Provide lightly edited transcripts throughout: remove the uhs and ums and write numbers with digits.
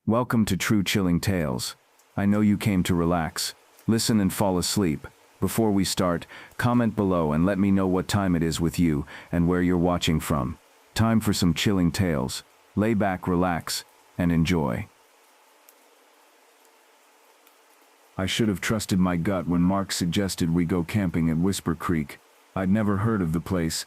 Welcome to True Chilling Tales. I know you came to relax, listen and fall asleep. Before we start, comment below and let me know what time it is with you and where you're watching from. Time for some chilling tales. Lay back, relax, and enjoy. I should have trusted my gut when Mark suggested we go camping at Whisper Creek. I'd never heard of the place,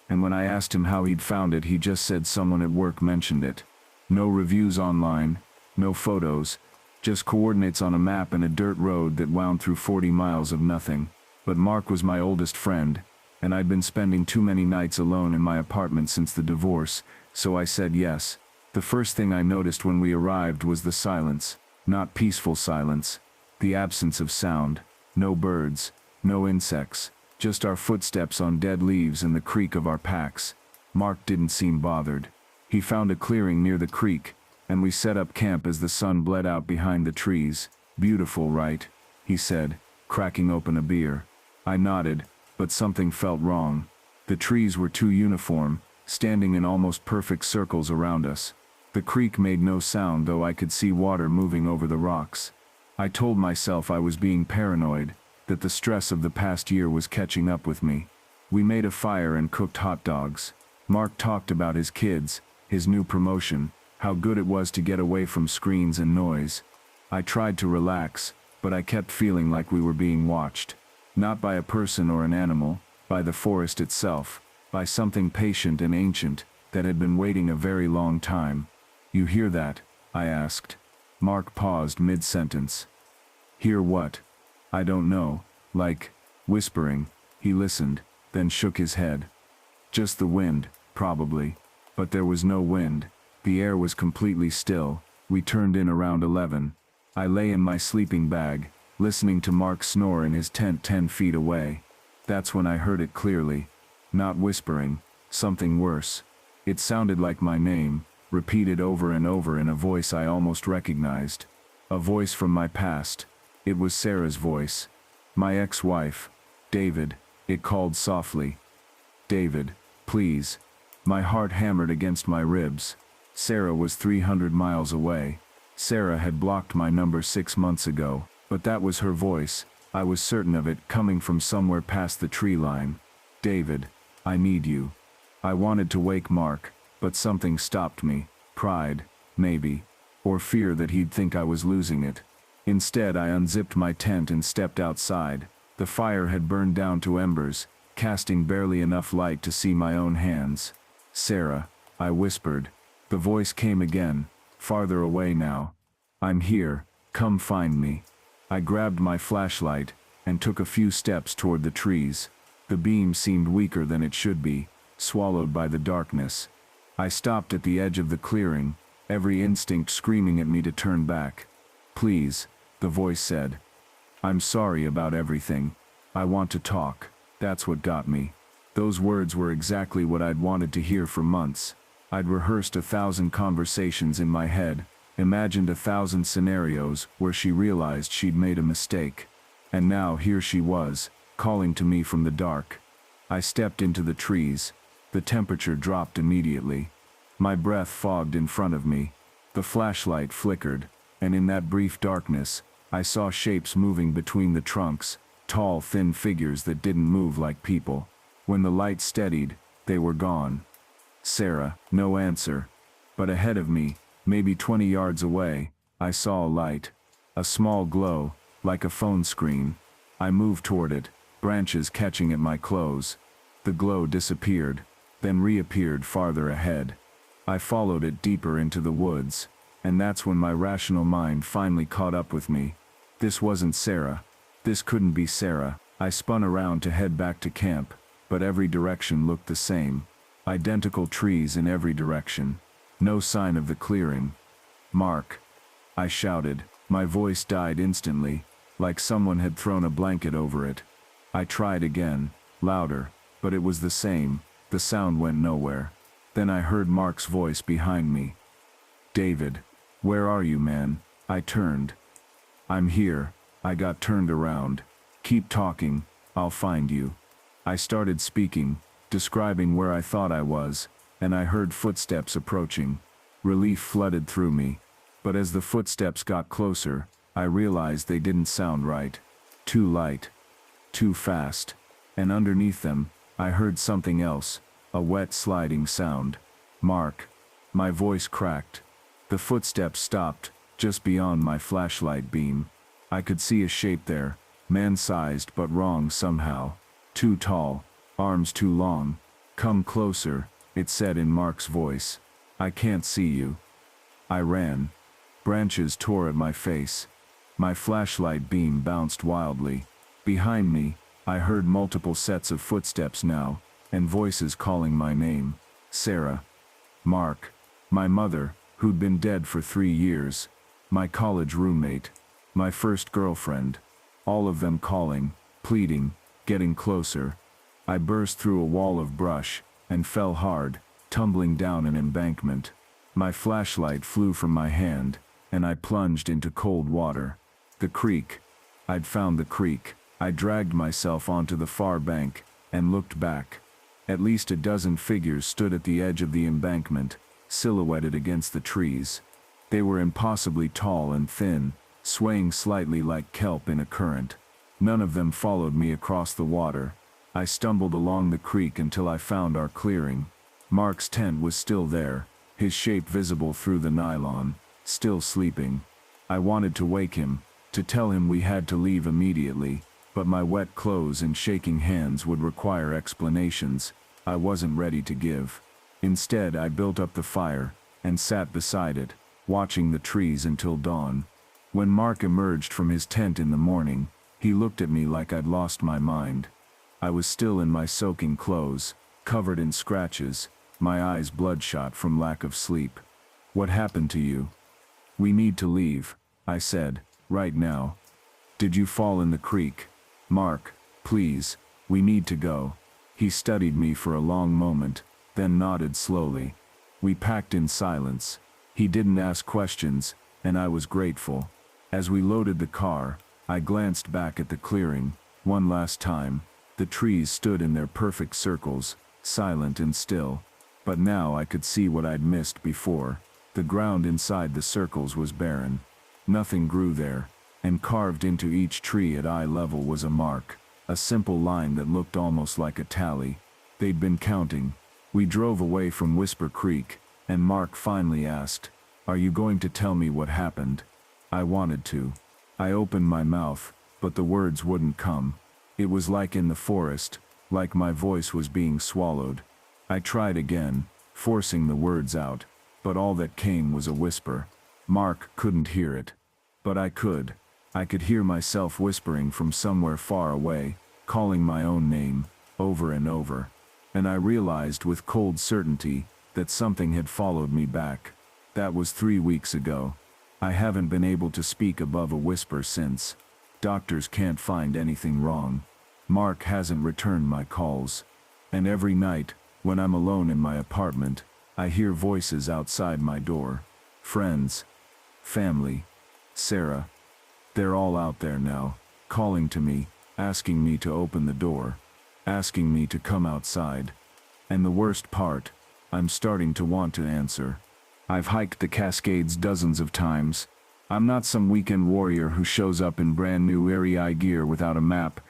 and when I asked him how he'd found it, he just said someone at work mentioned it. No reviews online, no photos, just coordinates on a map and a dirt road that wound through 40 miles of nothing. But Mark was my oldest friend, and I'd been spending too many nights alone in my apartment since the divorce, so I said yes. The first thing I noticed when we arrived was the silence. Not peaceful silence. The absence of sound. No birds, no insects, just our footsteps on dead leaves and the creak of our packs. Mark didn't seem bothered. He found a clearing near the creek, and we set up camp as the sun bled out behind the trees. "Beautiful, right?" he said, cracking open a beer. I nodded, but something felt wrong. The trees were too uniform, standing in almost perfect circles around us. The creek made no sound, though I could see water moving over the rocks. I told myself I was being paranoid, that the stress of the past year was catching up with me. We made a fire and cooked hot dogs. Mark talked about his kids, his new promotion, how good it was to get away from screens and noise. I tried to relax, but I kept feeling like we were being watched. Not by a person or an animal, by the forest itself, by something patient and ancient that had been waiting a very long time. "You hear that?" I asked. Mark paused mid-sentence. "Hear what?" "I don't know, like, whispering." He listened, then shook his head. "Just the wind, probably." But there was no wind. The air was completely still. We turned in around 11. I lay in my sleeping bag, listening to Mark snore in his tent 10 feet away. That's when I heard it clearly. Not whispering, something worse. It sounded like my name, repeated over and over in a voice I almost recognized. A voice from my past. It was Sarah's voice. My ex-wife. "David," it called softly. "David, please." My heart hammered against my ribs. Sarah was 300 miles away. Sarah had blocked my number 6 months ago, but that was her voice. I was certain of it, coming from somewhere past the tree line. "David, I need you." I wanted to wake Mark, but something stopped me. Pride, maybe, or fear that he'd think I was losing it. Instead, I unzipped my tent and stepped outside. The fire had burned down to embers, casting barely enough light to see my own hands. "Sarah," I whispered. The voice came again, farther away now. "I'm here, come find me." I grabbed my flashlight, and took a few steps toward the trees. The beam seemed weaker than it should be, swallowed by the darkness. I stopped at the edge of the clearing, every instinct screaming at me to turn back. "Please," the voice said. "I'm sorry about everything. I want to talk." That's what got me. Those words were exactly what I'd wanted to hear for months. I'd rehearsed 1,000 conversations in my head, imagined 1,000 scenarios where she realized she'd made a mistake. And now here she was, calling to me from the dark. I stepped into the trees. The temperature dropped immediately. My breath fogged in front of me. The flashlight flickered, and in that brief darkness, I saw shapes moving between the trunks, tall, thin figures that didn't move like people. When the light steadied, they were gone. Sarah, no answer. But ahead of me, maybe 20 yards away, I saw a light. A small glow, like a phone screen. I moved toward it, branches catching at my clothes. The glow disappeared, then reappeared farther ahead. I followed it deeper into the woods, and that's when my rational mind finally caught up with me. This wasn't Sarah. This couldn't be Sarah. I spun around to head back to camp, but every direction looked the same. Identical trees in every direction. No sign of the clearing. "Mark," I shouted. My voice died instantly, like someone had thrown a blanket over it. I tried again, louder, but it was the same. The sound went nowhere. Then I heard Mark's voice behind me. "David, where are you, man?" I turned. "I'm here." I got turned around. "Keep talking, I'll find you." I started speaking, describing where I thought I was, and I heard footsteps approaching. Relief flooded through me. But as the footsteps got closer, I realized they didn't sound right. Too light. Too fast. And underneath them, I heard something else, a wet sliding sound. Mark. My voice cracked. The footsteps stopped, just beyond my flashlight beam. I could see a shape there, man-sized but wrong somehow. Too tall, arms too long. Come closer, it said in Mark's voice. I can't see you. I ran. Branches tore at my face. My flashlight beam bounced wildly. Behind me, I heard multiple sets of footsteps now, and voices calling my name. Sarah. Mark. My mother, who'd been dead for 3 years. My college roommate. My first girlfriend. All of them calling, pleading, getting closer. I burst through a wall of brush, and fell hard, tumbling down an embankment. My flashlight flew from my hand, and I plunged into cold water. The creek. I'd found the creek. I dragged myself onto the far bank, and looked back. At least a dozen figures stood at the edge of the embankment, silhouetted against the trees. They were impossibly tall and thin, swaying slightly like kelp in a current. None of them followed me across the water. I stumbled along the creek until I found our clearing. Mark's tent was still there, his shape visible through the nylon, still sleeping. I wanted to wake him, to tell him we had to leave immediately, but my wet clothes and shaking hands would require explanations I wasn't ready to give. Instead, I built up the fire, and sat beside it, watching the trees until dawn. When Mark emerged from his tent in the morning, he looked at me like I'd lost my mind. I was still in my soaking clothes, covered in scratches, my eyes bloodshot from lack of sleep. What happened to you? We need to leave, I said, right now. Did you fall in the creek? Mark, please, we need to go. He studied me for a long moment, then nodded slowly. We packed in silence. He didn't ask questions, and I was grateful. As we loaded the car, I glanced back at the clearing, one last time. The trees stood in their perfect circles, silent and still. But now I could see what I'd missed before. The ground inside the circles was barren. Nothing grew there, and carved into each tree at eye level was a mark, a simple line that looked almost like a tally. They'd been counting. We drove away from Whisper Creek, and Mark finally asked, "Are you going to tell me what happened?" I wanted to. I opened my mouth, but the words wouldn't come. It was like in the forest, like my voice was being swallowed. I tried again, forcing the words out, but all that came was a whisper. Mark couldn't hear it. But I could. I could hear myself whispering from somewhere far away, calling my own name, over and over. And I realized with cold certainty that something had followed me back. That was 3 weeks ago. I haven't been able to speak above a whisper since. Doctors can't find anything wrong. Mark hasn't returned my calls. And every night, when I'm alone in my apartment, I hear voices outside my door. Friends. Family. Sarah. They're all out there now, calling to me, asking me to open the door, asking me to come outside. And the worst part, I'm starting to want to answer. I've hiked the Cascades dozens of times. I'm not some weekend warrior who shows up in brand new airy-eye gear without a map.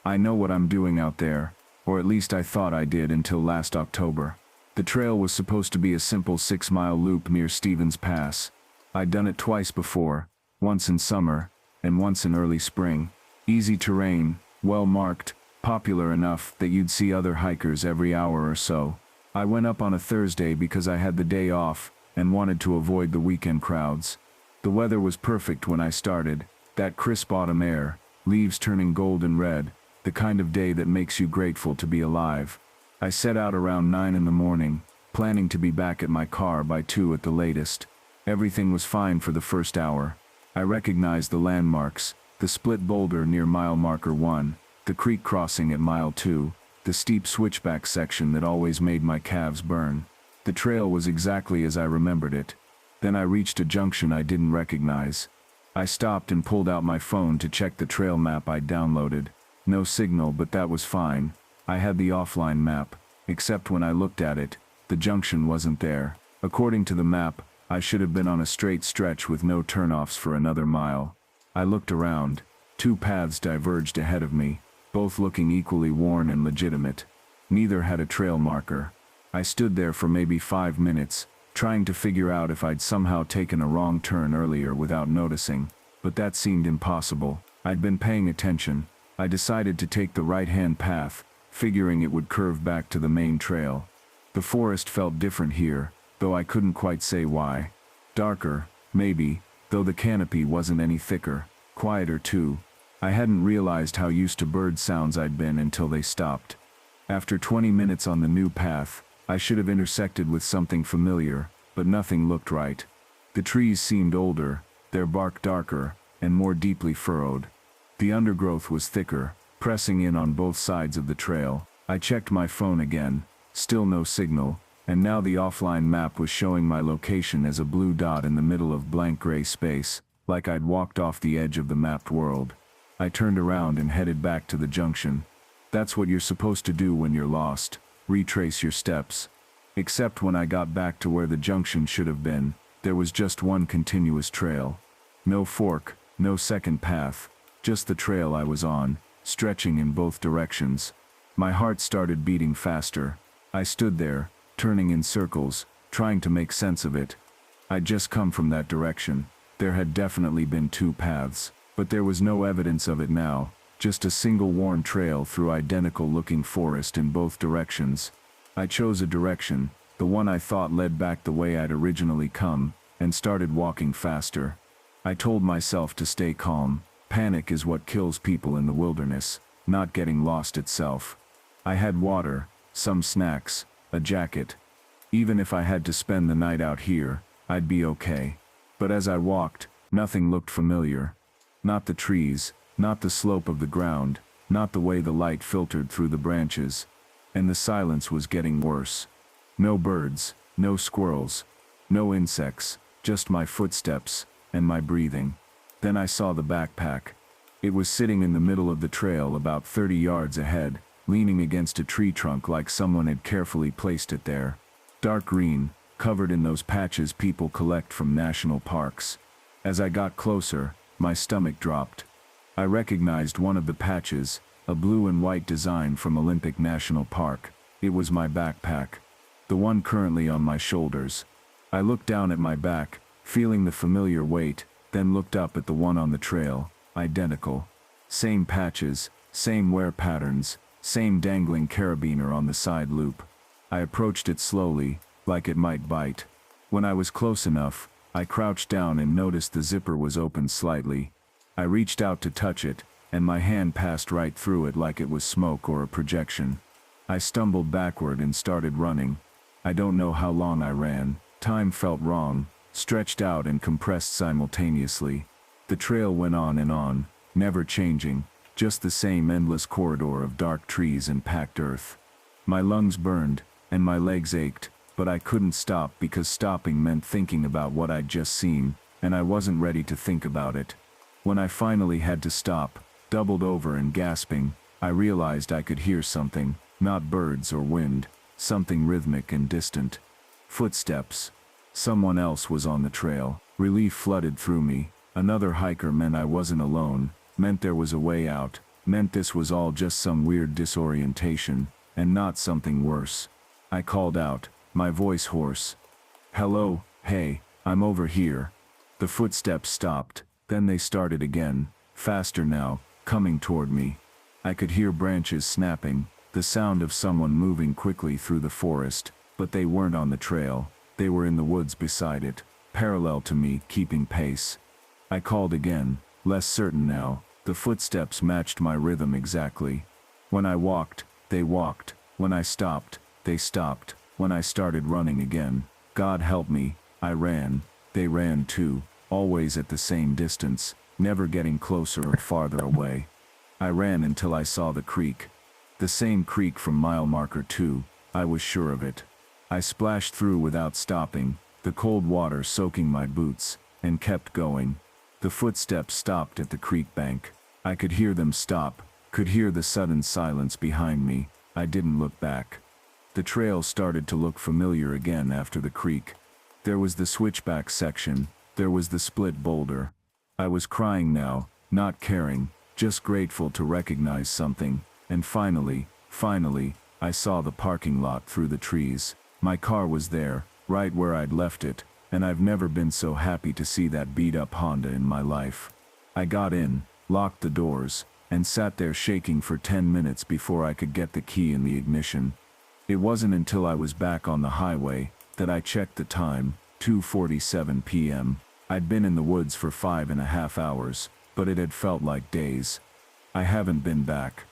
I know what I'm doing out there, or at least I thought I did until last October. The trail was supposed to be a simple 6-mile loop near Stevens Pass. I'd done it twice before, once in summer, and once in early spring. Easy terrain, well marked, popular enough that you'd see other hikers every hour or so. I went up on a Thursday because I had the day off, and wanted to avoid the weekend crowds. The weather was perfect when I started, that crisp autumn air, leaves turning golden red, the kind of day that makes you grateful to be alive. I set out around 9 in the morning, planning to be back at my car by 2 at the latest. Everything was fine for the first hour. I recognized the landmarks, the split boulder near mile marker 1, the creek crossing at mile 2, the steep switchback section that always made my calves burn. The trail was exactly as I remembered it. Then I reached a junction I didn't recognize. I stopped and pulled out my phone to check the trail map I'd downloaded. No signal, but that was fine. I had the offline map, except when I looked at it, the junction wasn't there. According to the map, I should have been on a straight stretch with no turnoffs for another mile. I looked around. 2 paths diverged ahead of me, both looking equally worn and legitimate. Neither had a trail marker. I stood there for maybe 5 minutes, trying to figure out if I'd somehow taken a wrong turn earlier without noticing, but that seemed impossible. I'd been paying attention. I decided to take the right-hand path, figuring it would curve back to the main trail. The forest felt different here, though I couldn't quite say why. Darker, maybe, though the canopy wasn't any thicker. Quieter too. I hadn't realized how used to bird sounds I'd been until they stopped. After 20 minutes on the new path, I should have intersected with something familiar, but nothing looked right. The trees seemed older, their bark darker, and more deeply furrowed. The undergrowth was thicker, pressing in on both sides of the trail. I checked my phone again, still no signal, and now the offline map was showing my location as a blue dot in the middle of blank gray space, like I'd walked off the edge of the mapped world. I turned around and headed back to the junction. That's what you're supposed to do when you're lost, retrace your steps. Except when I got back to where the junction should have been, there was just one continuous trail. No fork, no second path, just the trail I was on, stretching in both directions. My heart started beating faster. I stood there, turning in circles, trying to make sense of it. I'd just come from that direction. There had definitely been 2 paths, but there was no evidence of it now, just a single worn trail through identical-looking forest in both directions. I chose a direction, the one I thought led back the way I'd originally come, and started walking faster. I told myself to stay calm. Panic is what kills people in the wilderness, not getting lost itself. I had water, some snacks, a jacket. Even if I had to spend the night out here, I'd be okay. But as I walked, nothing looked familiar. Not the trees, not the slope of the ground, not the way the light filtered through the branches. And the silence was getting worse. No birds, no squirrels, no insects, just my footsteps, and my breathing. Then I saw the backpack. It was sitting in the middle of the trail about 30 yards ahead, leaning against a tree trunk like someone had carefully placed it there. Dark green, covered in those patches people collect from national parks. As I got closer, my stomach dropped. I recognized one of the patches, a blue and white design from Olympic National Park. It was my backpack. The one currently on my shoulders. I looked down at my back, feeling the familiar weight, then looked up at the one on the trail, identical. Same patches, same wear patterns, same dangling carabiner on the side loop. I approached it slowly, like it might bite. When I was close enough, I crouched down and noticed the zipper was open slightly. I reached out to touch it, and my hand passed right through it like it was smoke or a projection. I stumbled backward and started running. I don't know how long I ran. Time felt wrong, stretched out and compressed simultaneously. The trail went on, never changing, just the same endless corridor of dark trees and packed earth. My lungs burned, and my legs ached, but I couldn't stop because stopping meant thinking about what I'd just seen, and I wasn't ready to think about it. When I finally had to stop, doubled over and gasping, I realized I could hear something, not birds or wind, something rhythmic and distant. Footsteps. Someone else was on the trail. Relief flooded through me. Another hiker meant I wasn't alone, meant there was a way out, meant this was all just some weird disorientation, and not something worse. I called out, my voice hoarse. "Hello, hey, I'm over here." The footsteps stopped, then they started again, faster now, coming toward me. I could hear branches snapping, the sound of someone moving quickly through the forest, but they weren't on the trail, they were in the woods beside it, parallel to me, keeping pace. I called again, less certain now. The footsteps matched my rhythm exactly. When I walked, they walked. When I stopped, they stopped. When I started running again, God help me, I ran. They ran too, always at the same distance, never getting closer or farther away. I ran until I saw the creek. The same creek from mile marker 2, I was sure of it. I splashed through without stopping, the cold water soaking my boots, and kept going. The footsteps stopped at the creek bank. I could hear them stop, could hear the sudden silence behind me. I didn't look back. The trail started to look familiar again after the creek. There was the switchback section, there was the split boulder. I was crying now, not caring, just grateful to recognize something, and finally, I saw the parking lot through the trees. My car was there, right where I'd left it, and I've never been so happy to see that beat-up Honda in my life. I got in, locked the doors, and sat there shaking for 10 minutes before I could get the key in the ignition. It wasn't until I was back on the highway that I checked the time, 2:47 p.m. I'd been in the woods for 5.5 hours, but it had felt like days. I haven't been back.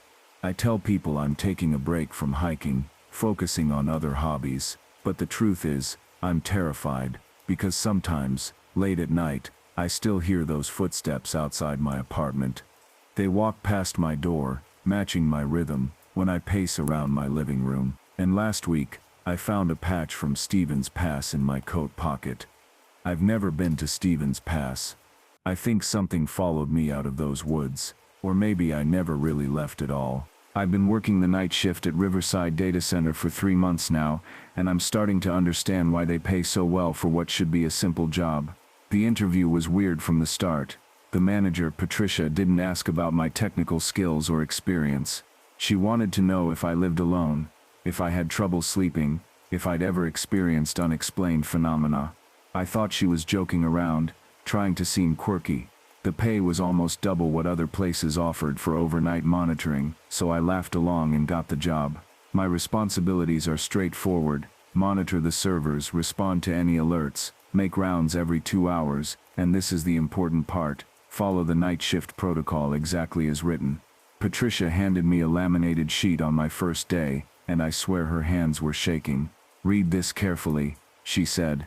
I tell people I'm taking a break from hiking, focusing on other hobbies, but the truth is, I'm terrified, because sometimes, late at night, I still hear those footsteps outside my apartment. They walk past my door, matching my rhythm, when I pace around my living room. And last week, I found a patch from Stevens Pass in my coat pocket. I've never been to Stevens Pass. I think something followed me out of those woods, or maybe I never really left at all. I've been working the night shift at Riverside Data Center for 3 months now, and I'm starting to understand why they pay so well for what should be a simple job. The interview was weird from the start. The manager, Patricia, didn't ask about my technical skills or experience. She wanted to know if I lived alone, if I had trouble sleeping, if I'd ever experienced unexplained phenomena. I thought she was joking around, trying to seem quirky. The pay was almost double what other places offered for overnight monitoring, so I laughed along and got the job. My responsibilities are straightforward: monitor the servers, respond to any alerts, make rounds every 2 hours, and this is the important part: follow the night shift protocol exactly as written. Patricia handed me a laminated sheet on my first day, and I swear her hands were shaking. "Read this carefully," she said.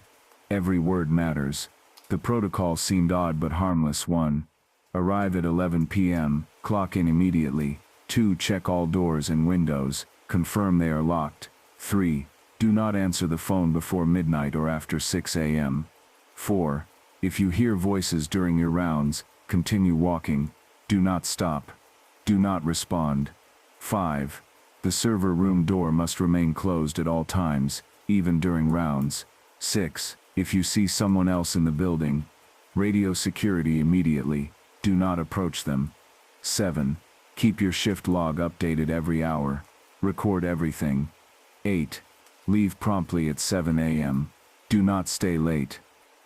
"Every word matters." The protocol seemed odd but harmless. 1. Arrive at 11 p.m., clock in immediately. 2. Check all doors and windows, confirm they are locked. 3. Do not answer the phone before midnight or after 6 a.m. 4. If you hear voices during your rounds, continue walking. Do not stop. Do not respond. 5. The server room door must remain closed at all times, even during rounds. 6. If you see someone else in the building, radio security immediately. Do not approach them. 7. Keep your shift log updated every hour. Record everything. 8. Leave promptly at 7 a.m. Do not stay late.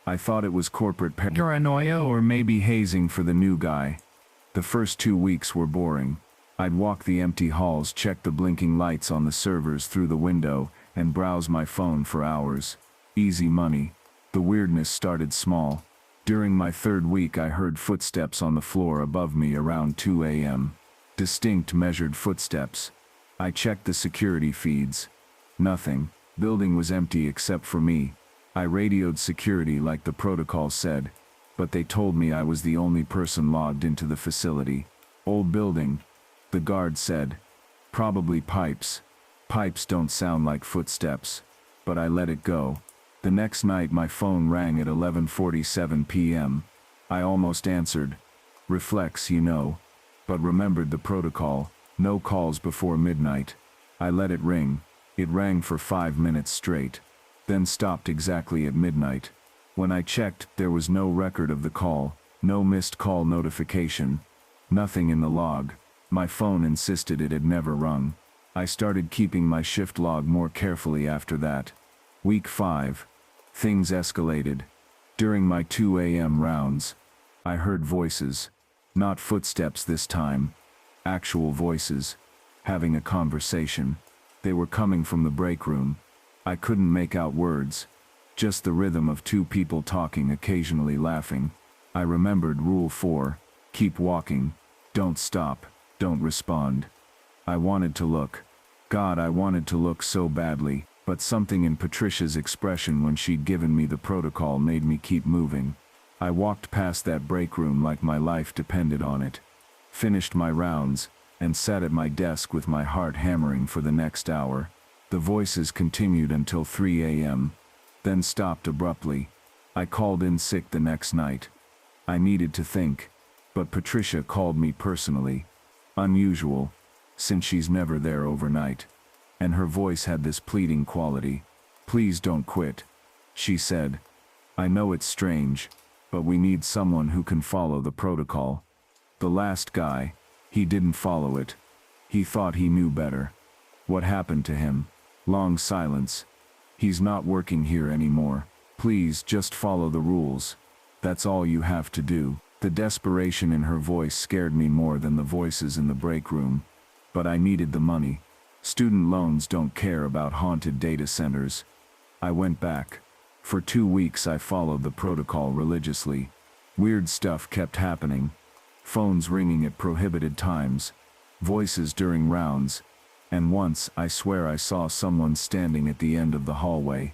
I thought it was corporate paranoia or maybe hazing for the new guy. The first 2 weeks were boring. I'd walk the empty halls, check the blinking lights on the servers through the window, and browse my phone for hours. Easy money. The weirdness started small. During my 3rd week I heard footsteps on the floor above me around 2 a.m. Distinct, measured footsteps. I checked the security feeds. Nothing. Building was empty except for me. I radioed security like the protocol said, but they told me I was the only person logged into the facility. "Old building," the guard said. "Probably pipes." Pipes don't sound like footsteps. But I let it go. The next night my phone rang at 11:47 p.m. I almost answered. Reflex, you know. But remembered the protocol: no calls before midnight. I let it ring. It rang for 5 minutes straight, then stopped exactly at midnight. When I checked, there was no record of the call, no missed call notification, nothing in the log. My phone insisted it had never rung. I started keeping my shift log more carefully after that. Week 5. Things escalated. During my 2 a.m. rounds, I heard voices. Not footsteps this time. Actual voices. Having a conversation. They were coming from the break room. I couldn't make out words. Just the rhythm of 2 people talking, occasionally laughing. I remembered Rule 4. Keep walking. Don't stop. Don't respond. I wanted to look. God, I wanted to look so badly. But something in Patricia's expression when she'd given me the protocol made me keep moving. I walked past that break room like my life depended on it. Finished my rounds, and sat at my desk with my heart hammering for the next hour. The voices continued until 3 a.m., then stopped abruptly. I called in sick the next night. I needed to think, but Patricia called me personally. Unusual, since she's never there overnight. And her voice had this pleading quality. "Please don't quit. She said, "I know it's strange, but we need someone who can follow the protocol. The last guy, he didn't follow it. He thought he knew better. What happened to him?" Long silence. "He's not working here anymore. Please just follow the rules. That's all you have to do." The desperation in her voice scared me more than the voices in the break room. But I needed the money. Student loans don't care about haunted data centers. I went back. For 2 weeks I followed the protocol religiously. Weird stuff kept happening. Phones ringing at prohibited times. Voices during rounds. And once, I swear I saw someone standing at the end of the hallway.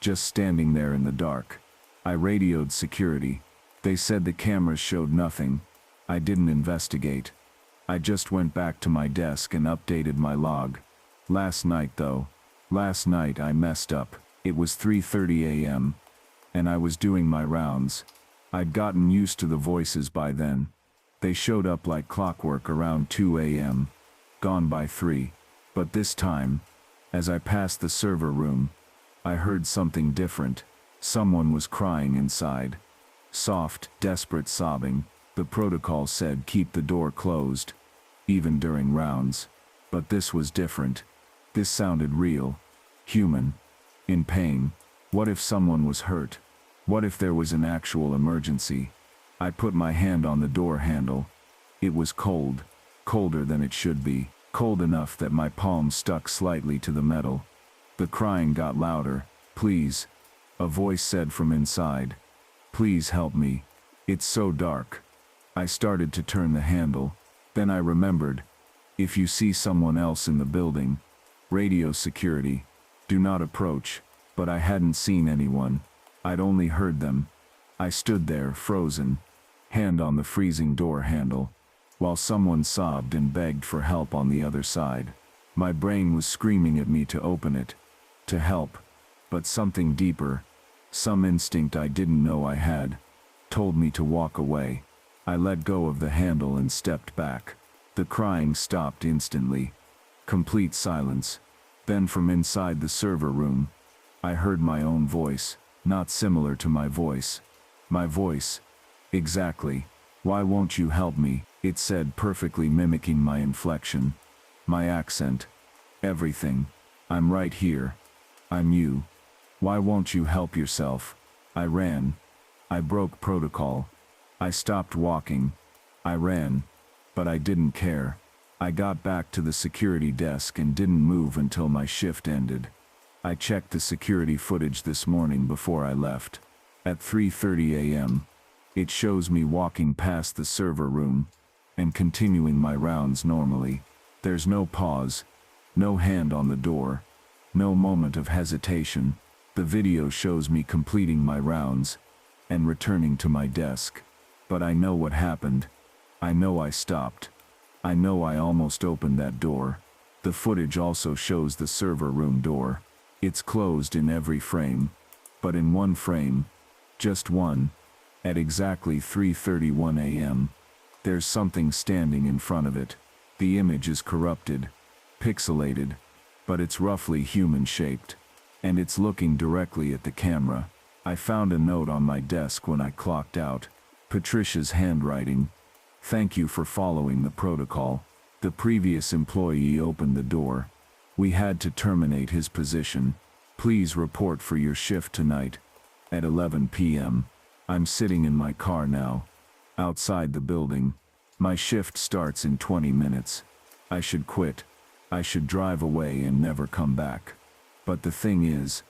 Just standing there in the dark. I radioed security. They said the cameras showed nothing. I didn't investigate. I just went back to my desk and updated my log. Last night I messed up. It was 3:30 a.m. and I was doing my rounds. I'd gotten used to the voices by then. They showed up like clockwork around 2 a.m. Gone by 3. But this time, as I passed the server room, I heard something different. Someone was crying inside. Soft, desperate sobbing. The protocol said keep the door closed, even during rounds. But this was different. This sounded real. Human. In pain. What if someone was hurt? What if there was an actual emergency? I put my hand on the door handle. It was cold. Colder than it should be. Cold enough that my palm stuck slightly to the metal. The crying got louder. "Please," a voice said from inside. "Please help me. It's so dark." I started to turn the handle. Then I remembered. If you see someone else in the building, radio security. Do not approach. But I hadn't seen anyone. I'd only heard them. I stood there, frozen, hand on the freezing door handle, while someone sobbed and begged for help on the other side. My brain was screaming at me to open it, to help. But something deeper, some instinct I didn't know I had, told me to walk away. I let go of the handle and stepped back. The crying stopped instantly. Complete silence. Then from inside the server room, I heard my own voice, not similar to my voice. My voice. Exactly. "Why won't you help me?" it said, perfectly mimicking my inflection. My accent. Everything. "I'm right here. I'm you. Why won't you help yourself?" I ran. I broke protocol. I stopped walking. I ran. But I didn't care. I got back to the security desk and didn't move until my shift ended. I checked the security footage this morning before I left. At 3:30 a.m., it shows me walking past the server room and continuing my rounds normally. There's no pause, no hand on the door, no moment of hesitation. The video shows me completing my rounds and returning to my desk. But I know what happened. I know I stopped. I know I almost opened that door. The footage also shows the server room door. It's closed in every frame. But in one frame, just one, at exactly 3:31 a.m., there's something standing in front of it. The image is corrupted, pixelated, but it's roughly human-shaped. And it's looking directly at the camera. I found a note on my desk when I clocked out. Patricia's handwriting. "Thank you for following the protocol. The previous employee opened the door. We had to terminate his position. Please report for your shift tonight at 11 p.m. I'm sitting in my car now, outside the building. My shift starts in 20 minutes. I should quit. I should drive away and never come back. But the thing is,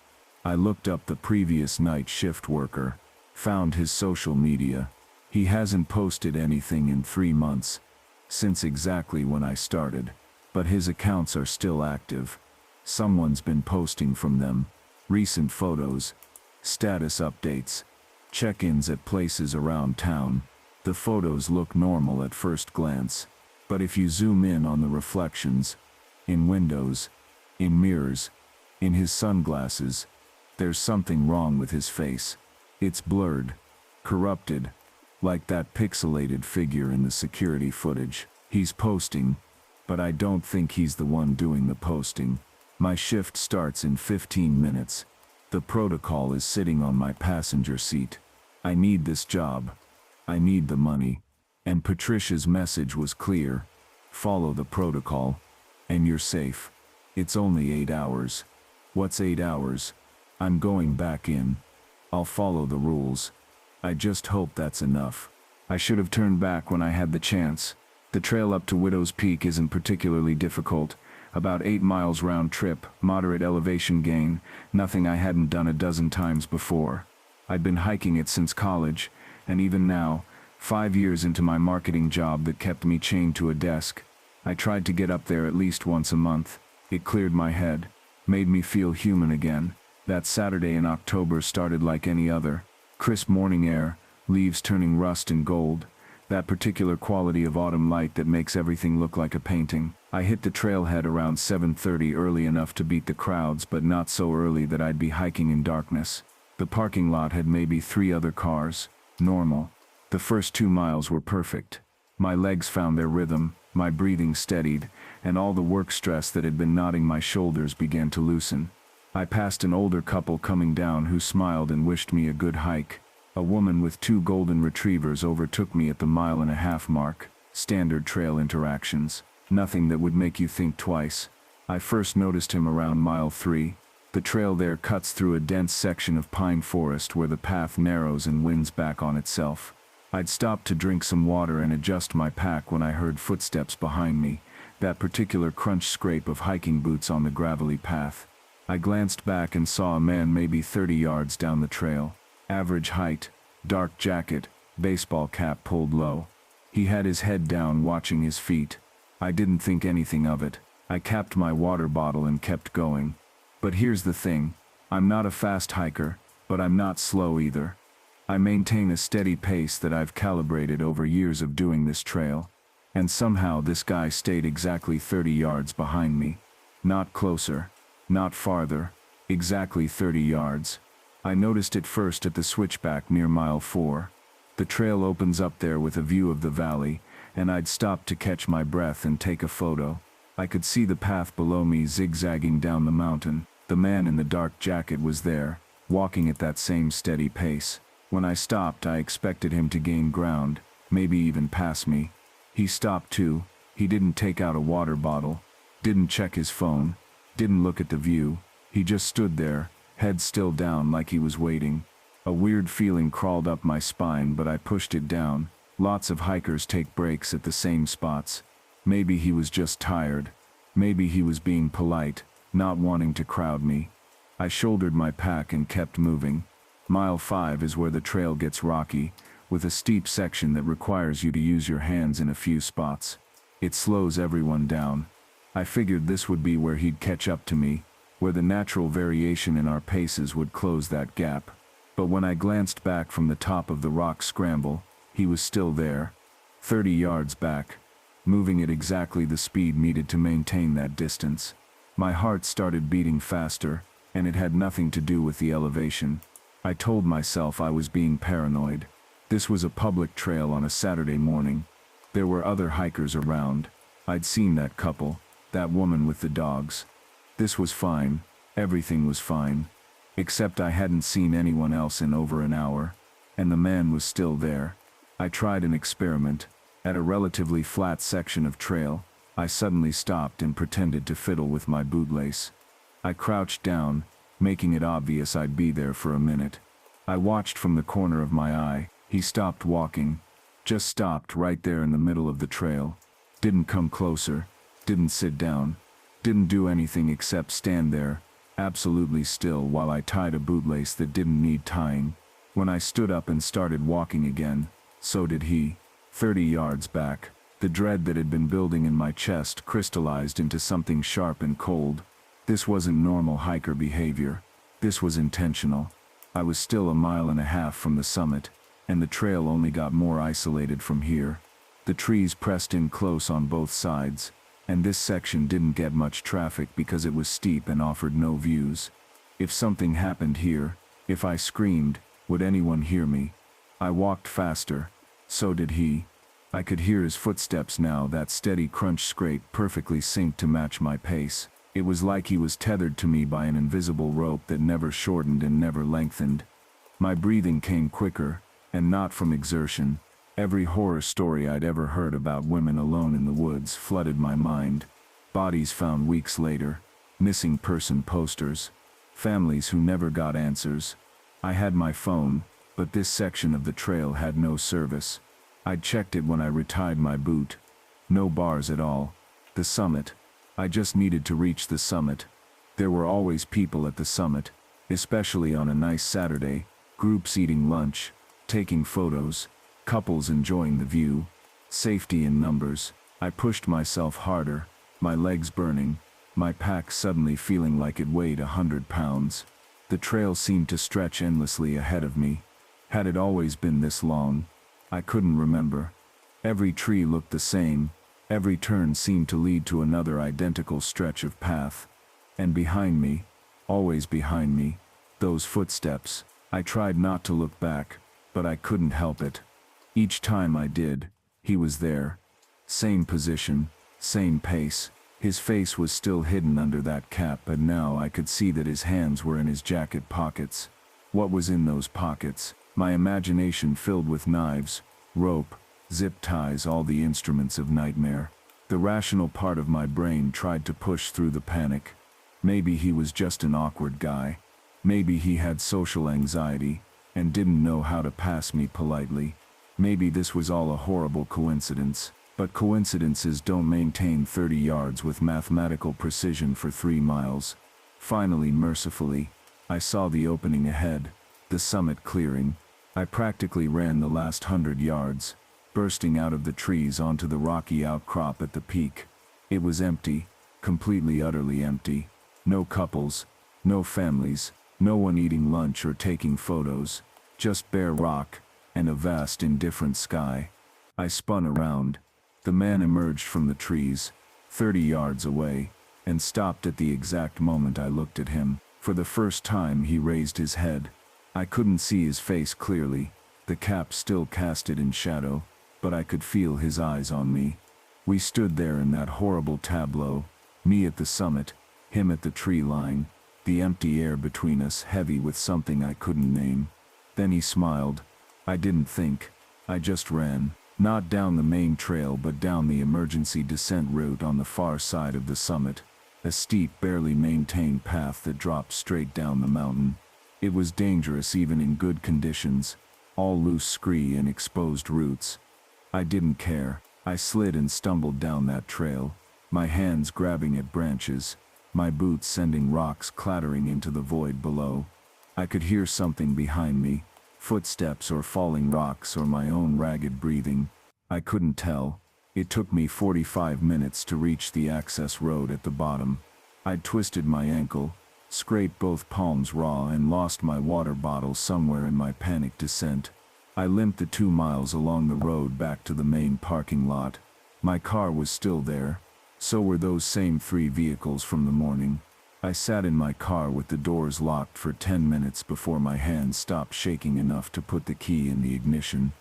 I looked up the previous night shift worker, found his social media. He hasn't posted anything in 3 months, since exactly when I started. But his accounts are still active. Someone's been posting from them. Recent photos, status updates, check-ins at places around town. The photos look normal at first glance. But if you zoom in on the reflections, in windows, in mirrors, in his sunglasses, there's something wrong with his face. It's blurred, corrupted, like that pixelated figure in the security footage. He's posting, but I don't think he's the one doing the posting. My shift starts in 15 minutes. The protocol is sitting on my passenger seat. I need this job. I need the money. And Patricia's message was clear. Follow the protocol, and you're safe. It's only 8 hours. What's 8 hours? I'm going back in. I'll follow the rules. I just hope that's enough. I should have turned back when I had the chance. The trail up to Widow's Peak isn't particularly difficult. About 8 miles round trip, moderate elevation gain, nothing I hadn't done a dozen times before. I'd been hiking it since college, and even now, 5 years into my marketing job that kept me chained to a desk, I tried to get up there at least once a month. It cleared my head, made me feel human again. That Saturday in October started like any other. Crisp morning air, leaves turning rust and gold, that particular quality of autumn light that makes everything look like a painting. I hit the trailhead around 7:30, early enough to beat the crowds, but not so early that I'd be hiking in darkness. The parking lot had maybe 3 other cars. Normal. The first 2 miles were perfect. My legs found their rhythm, my breathing steadied, and all the work stress that had been knotting my shoulders began to loosen. I passed an older couple coming down who smiled and wished me a good hike. A woman with 2 golden retrievers overtook me at the 1.5 mile mark. Standard trail interactions. Nothing that would make you think twice. I first noticed him around mile 3. The trail there cuts through a dense section of pine forest where the path narrows and winds back on itself. I'd stopped to drink some water and adjust my pack when I heard footsteps behind me, that particular crunch scrape of hiking boots on the gravelly path. I glanced back and saw a man maybe 30 yards down the trail. Average height, dark jacket, baseball cap pulled low. He had his head down watching his feet. I didn't think anything of it. I capped my water bottle and kept going. But here's the thing, I'm not a fast hiker, but I'm not slow either. I maintain a steady pace that I've calibrated over years of doing this trail. And somehow this guy stayed exactly 30 yards behind me. Not closer, not farther, exactly 30 yards. I noticed it first at the switchback near mile 4. The trail opens up there with a view of the valley, and I'd stopped to catch my breath and take a photo. I could see the path below me zigzagging down the mountain. The man in the dark jacket was there, walking at that same steady pace. When I stopped, I expected him to gain ground, maybe even pass me. He stopped too. He didn't take out a water bottle, didn't check his phone, didn't look at the view. He just stood there, head still down like he was waiting. A weird feeling crawled up my spine, but I pushed it down. Lots of hikers take breaks at the same spots. Maybe he was just tired. Maybe he was being polite, not wanting to crowd me. I shouldered my pack and kept moving. Mile 5 is where the trail gets rocky, with a steep section that requires you to use your hands in a few spots. It slows everyone down. I figured this would be where he'd catch up to me, where the natural variation in our paces would close that gap. But when I glanced back from the top of the rock scramble, he was still there, 30 yards back, moving at exactly the speed needed to maintain that distance. My heart started beating faster, and it had nothing to do with the elevation. I told myself I was being paranoid. This was a public trail on a Saturday morning. There were other hikers around. I'd seen that couple, that woman with the dogs. This was fine, everything was fine. Except I hadn't seen anyone else in over an hour, and the man was still there. I tried an experiment. At a relatively flat section of trail, I suddenly stopped and pretended to fiddle with my bootlace. I crouched down, making it obvious I'd be there for a minute. I watched from the corner of my eye. He stopped walking, just stopped right there in the middle of the trail. Didn't come closer, didn't sit down, didn't do anything except stand there, absolutely still, while I tied a bootlace that didn't need tying. When I stood up and started walking again, so did he. 30 yards back, the dread that had been building in my chest crystallized into something sharp and cold. This wasn't normal hiker behavior. This was intentional. I was still 1.5 miles from the summit, and the trail only got more isolated from here. The trees pressed in close on both sides, and this section didn't get much traffic because it was steep and offered no views. If something happened here, if I screamed, would anyone hear me? I walked faster. So did he. I could hear his footsteps now, that steady crunch scrape perfectly synced to match my pace. It was like he was tethered to me by an invisible rope that never shortened and never lengthened. My breathing came quicker, and not from exertion. Every horror story I'd ever heard about women alone in the woods flooded my mind. Bodies found weeks later, missing person posters, families who never got answers. I had my phone, but this section of the trail had no service. I'd checked it when I retied my boot. No bars at all. The summit. I just needed to reach the summit. There were always people at the summit, especially on a nice Saturday, groups eating lunch, taking photos, couples enjoying the view. Safety in numbers. I pushed myself harder, my legs burning, my pack suddenly feeling like it weighed 100 pounds. The trail seemed to stretch endlessly ahead of me. Had it always been this long? I couldn't remember. Every tree looked the same. Every turn seemed to lead to another identical stretch of path. And behind me, always behind me, those footsteps. I tried not to look back, but I couldn't help it. Each time I did, he was there. Same position, same pace. His face was still hidden under that cap, but now I could see that his hands were in his jacket pockets. What was in those pockets? My imagination filled with knives, rope, zip ties, all the instruments of nightmare. The rational part of my brain tried to push through the panic. Maybe he was just an awkward guy. Maybe he had social anxiety, and didn't know how to pass me politely. Maybe this was all a horrible coincidence. But coincidences don't maintain 30 yards with mathematical precision for 3 miles. Finally, mercifully, I saw the opening ahead, the summit clearing. I practically ran the last 100 yards, bursting out of the trees onto the rocky outcrop at the peak. It was empty, completely utterly empty. No couples, no families, no one eating lunch or taking photos, just bare rock, and a vast indifferent sky. I spun around. The man emerged from the trees, 30 yards away, and stopped at the exact moment I looked at him. For the first time he raised his head. I couldn't see his face clearly, the cap still cast it in shadow, but I could feel his eyes on me. We stood there in that horrible tableau, me at the summit, him at the tree line, the empty air between us heavy with something I couldn't name. Then he smiled. I didn't think, I just ran. Not down the main trail but down the emergency descent route on the far side of the summit, a steep, barely maintained path that dropped straight down the mountain. It was dangerous even in good conditions, all loose scree and exposed roots. I didn't care. I slid and stumbled down that trail, my hands grabbing at branches, my boots sending rocks clattering into the void below. I could hear something behind me. Footsteps or falling rocks or my own ragged breathing. I couldn't tell. It took me 45 minutes to reach the access road at the bottom. I'd twisted my ankle, scraped both palms raw, and lost my water bottle somewhere in my panic descent. I limped the 2 miles along the road back to the main parking lot. My car was still there. So were those same 3 vehicles from the morning. I sat in my car with the doors locked for 10 minutes before my hands stopped shaking enough to put the key in the ignition.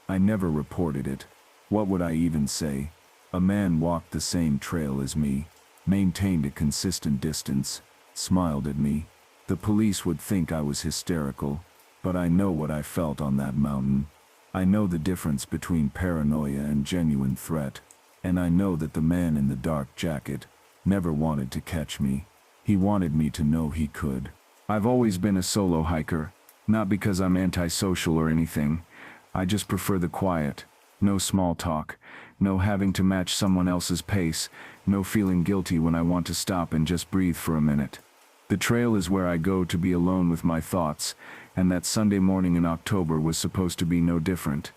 I never reported it. What would I even say? A man walked the same trail as me, maintained a consistent distance, smiled at me. The police would think I was hysterical, but I know what I felt on that mountain. I know the difference between paranoia and genuine threat, and I know that the man in the dark jacket never wanted to catch me. He wanted me to know he could. I've always been a solo hiker, not because I'm antisocial or anything. I just prefer the quiet. No small talk, no having to match someone else's pace, no feeling guilty when I want to stop and just breathe for a minute. The trail is where I go to be alone with my thoughts, and that Sunday morning in October was supposed to be no different.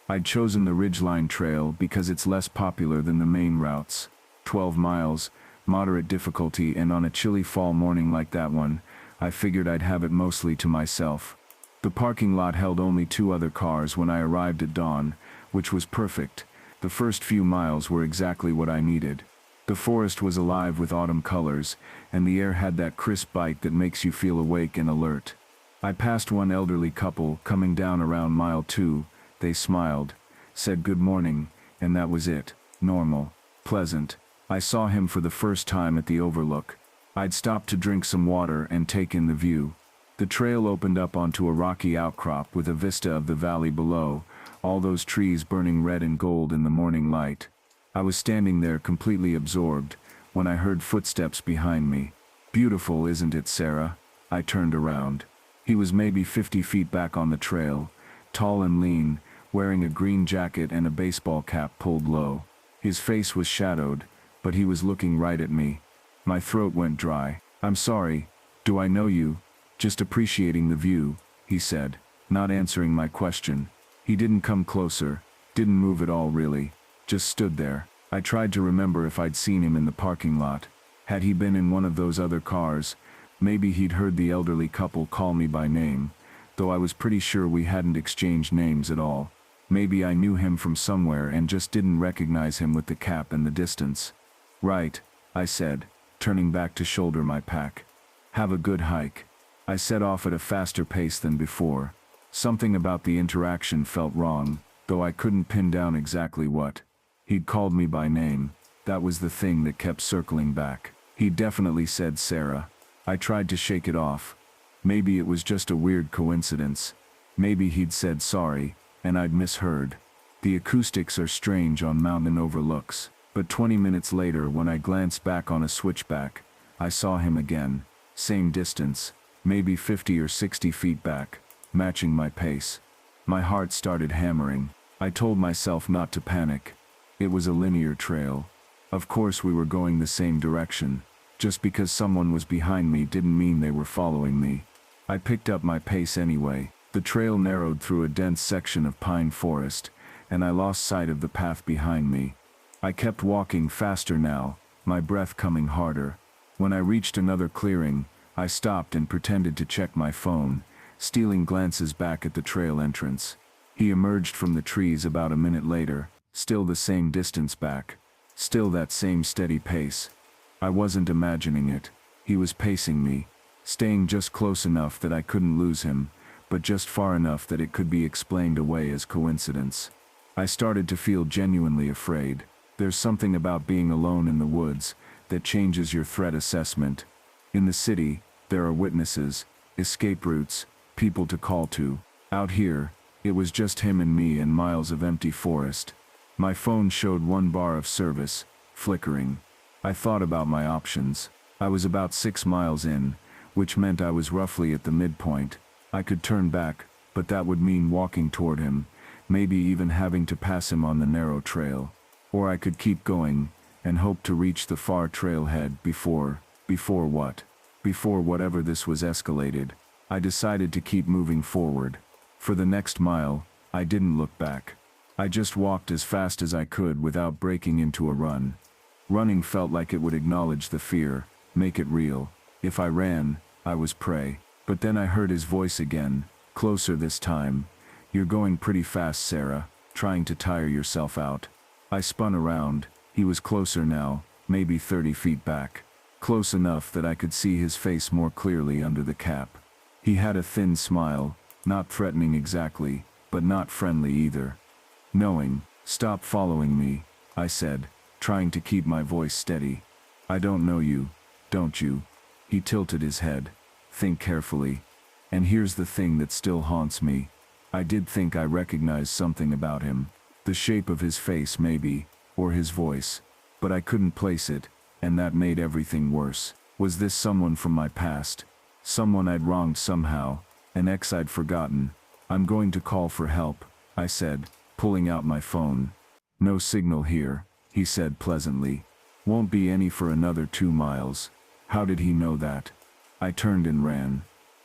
I'd chosen the Ridgeline Trail because it's less popular than the main routes. 12 miles, moderate difficulty, and on a chilly fall morning like that one, I figured I'd have it mostly to myself. The parking lot held only 2 other cars when I arrived at dawn, which was perfect. The first few miles were exactly what I needed. The forest was alive with autumn colors, and the air had that crisp bite that makes you feel awake and alert. I passed one elderly couple coming down around mile 2. They smiled, said good morning, and that was it. Normal, pleasant. I saw him for the first time at the overlook. I'd stopped to drink some water and take in the view. The trail opened up onto a rocky outcrop with a vista of the valley below, all those trees burning red and gold in the morning light. I was standing there completely absorbed, when I heard footsteps behind me. "Beautiful, isn't it, Sarah?" I turned around. He was maybe 50 feet back on the trail, tall and lean, wearing a green jacket and a baseball cap pulled low. His face was shadowed, but he was looking right at me. My throat went dry. "I'm sorry. Do I know you?" "Just appreciating the view," he said, not answering my question. He didn't come closer, didn't move at all really, just stood there. I tried to remember if I'd seen him in the parking lot. Had he been in one of those other cars? Maybe he'd heard the elderly couple call me by name, though I was pretty sure we hadn't exchanged names at all. Maybe I knew him from somewhere and just didn't recognize him with the cap and the distance. "Right," I said, turning back to shoulder my pack. "Have a good hike." I set off at a faster pace than before. Something about the interaction felt wrong, though I couldn't pin down exactly what. He'd called me by name. That was the thing that kept circling back. He definitely said Sarah. I tried to shake it off. Maybe it was just a weird coincidence. Maybe he'd said sorry, and I'd misheard. The acoustics are strange on mountain overlooks, but 20 minutes later when I glanced back on a switchback, I saw him again. Same distance, maybe 50 or 60 feet back, matching my pace. My heart started hammering. I told myself not to panic. It was a linear trail. Of course we were going the same direction. Just because someone was behind me didn't mean they were following me. I picked up my pace anyway. The trail narrowed through a dense section of pine forest, and I lost sight of the path behind me. I kept walking faster now, my breath coming harder. When I reached another clearing, I stopped and pretended to check my phone, stealing glances back at the trail entrance. He emerged from the trees about a minute later, still the same distance back. Still that same steady pace. I wasn't imagining it. He was pacing me, staying just close enough that I couldn't lose him, but just far enough that it could be explained away as coincidence. I started to feel genuinely afraid. There's something about being alone in the woods that changes your threat assessment. In the city, there are witnesses, escape routes, people to call to. Out here, it was just him and me and miles of empty forest. My phone showed 1 bar of service, flickering. I thought about my options. I was about 6 miles in, which meant I was roughly at the midpoint. I could turn back, but that would mean walking toward him, maybe even having to pass him on the narrow trail. Or I could keep going, and hope to reach the far trailhead before what? Before whatever this was escalated. I decided to keep moving forward. For the next mile, I didn't look back. I just walked as fast as I could without breaking into a run. Running felt like it would acknowledge the fear, make it real. If I ran, I was prey. But then I heard his voice again, closer this time. "You're going pretty fast, Sarah, trying to tire yourself out." I spun around. He was closer now, maybe 30 feet back. Close enough that I could see his face more clearly under the cap. He had a thin smile, not threatening exactly, but not friendly either. Knowing, "Stop following me," I said, trying to keep my voice steady. "I don't know you, don't you?" He tilted his head. "Think carefully. And here's the thing that still haunts me. I did think I recognized something about him. The shape of his face maybe, or his voice. But I couldn't place it, and that made everything worse. Was this someone from my past? Someone I'd wronged somehow, an ex I'd forgotten? "I'm going to call for help," I said, pulling out my phone. "No signal here," he said pleasantly. "Won't be any for another 2 miles. How did he know that?" I turned and ran.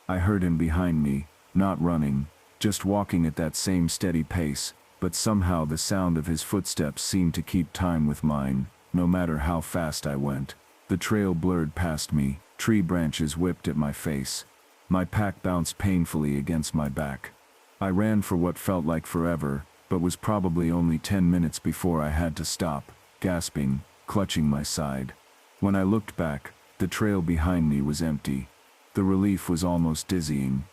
I heard him behind me, not running, just walking at that same steady pace, but somehow the sound of his footsteps seemed to keep time with mine, no matter how fast I went. The trail blurred past me, tree branches whipped at my face. My pack bounced painfully against my back. I ran for what felt like forever, but was probably only 10 minutes before I had to stop, gasping, clutching my side. When I looked back, the trail behind me was empty. The relief was almost dizzying.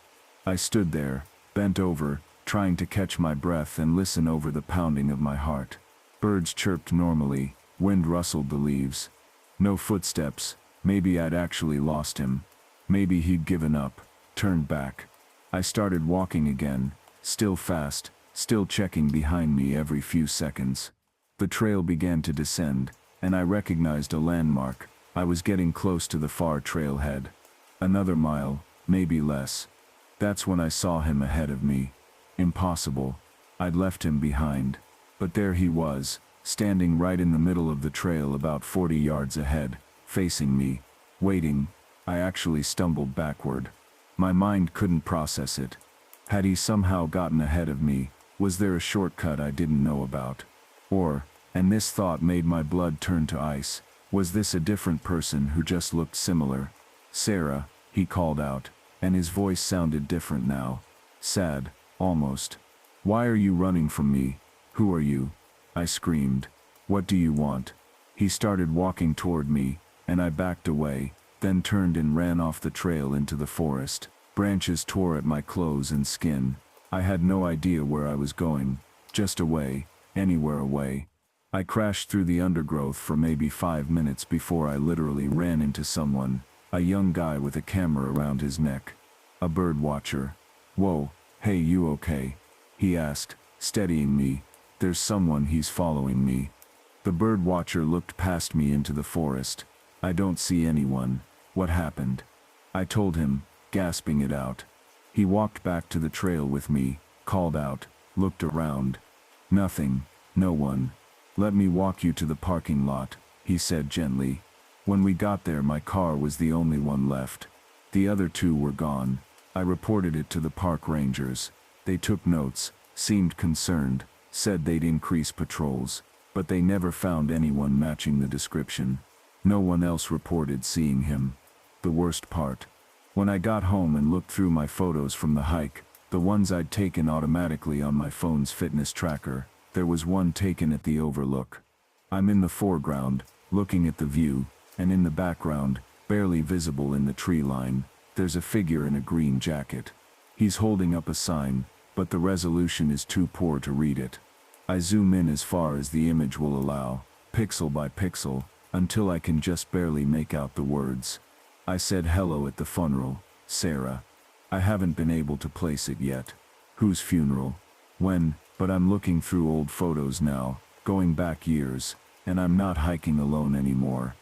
I stood there, bent over, trying to catch my breath and listen over the pounding of my heart. Birds chirped normally, wind rustled the leaves. No footsteps, Maybe I'd actually lost him. Maybe he'd given up, turned back. I started walking again, still fast, still checking behind me every few seconds. The trail began to descend, and I recognized a landmark. I was getting close to the far trailhead. Another mile, maybe less. That's when I saw him ahead of me. Impossible. I'd left him behind. But there he was, standing right in the middle of the trail about 40 yards ahead, facing me, waiting. I actually stumbled backward. My mind couldn't process it. Had he somehow gotten ahead of me? Was there a shortcut I didn't know about? Or, and this thought made my blood turn to ice, was this a different person who just looked similar? "Sarah," he called out, and his voice sounded different now. Sad, almost. "Why are you running from me? Who are you?" I screamed. "What do you want?" He started walking toward me, and I backed away, then turned and ran off the trail into the forest. Branches tore at my clothes and skin. I had no idea where I was going, just away, anywhere away. I crashed through the undergrowth for maybe 5 minutes before I literally ran into someone, a young guy with a camera around his neck. A bird watcher. "Whoa, hey, you okay?" he asked, steadying me. "There's someone, he's following me." The bird watcher looked past me into the forest. "I don't see anyone. What happened?" I told him, gasping it out. He walked back to the trail with me, called out, looked around. "Nothing, no one. Let me walk you to the parking lot," he said gently. When we got there, my car was the only one left. The other two were gone. I reported it to the park rangers. They took notes, seemed concerned, said they'd increase patrols, but they never found anyone matching the description. No one else reported seeing him. The worst part. When I got home and looked through my photos from the hike, the ones I'd taken automatically on my phone's fitness tracker, there was one taken at the overlook. I'm in the foreground, looking at the view, and in the background, barely visible in the tree line, there's a figure in a green jacket. He's holding up a sign, but the resolution is too poor to read it. I zoom in as far as the image will allow, pixel by pixel, until I can just barely make out the words. I said hello at the funeral, Sarah. I haven't been able to place it yet. Whose funeral? When? But I'm looking through old photos now, going back years, and I'm not hiking alone anymore.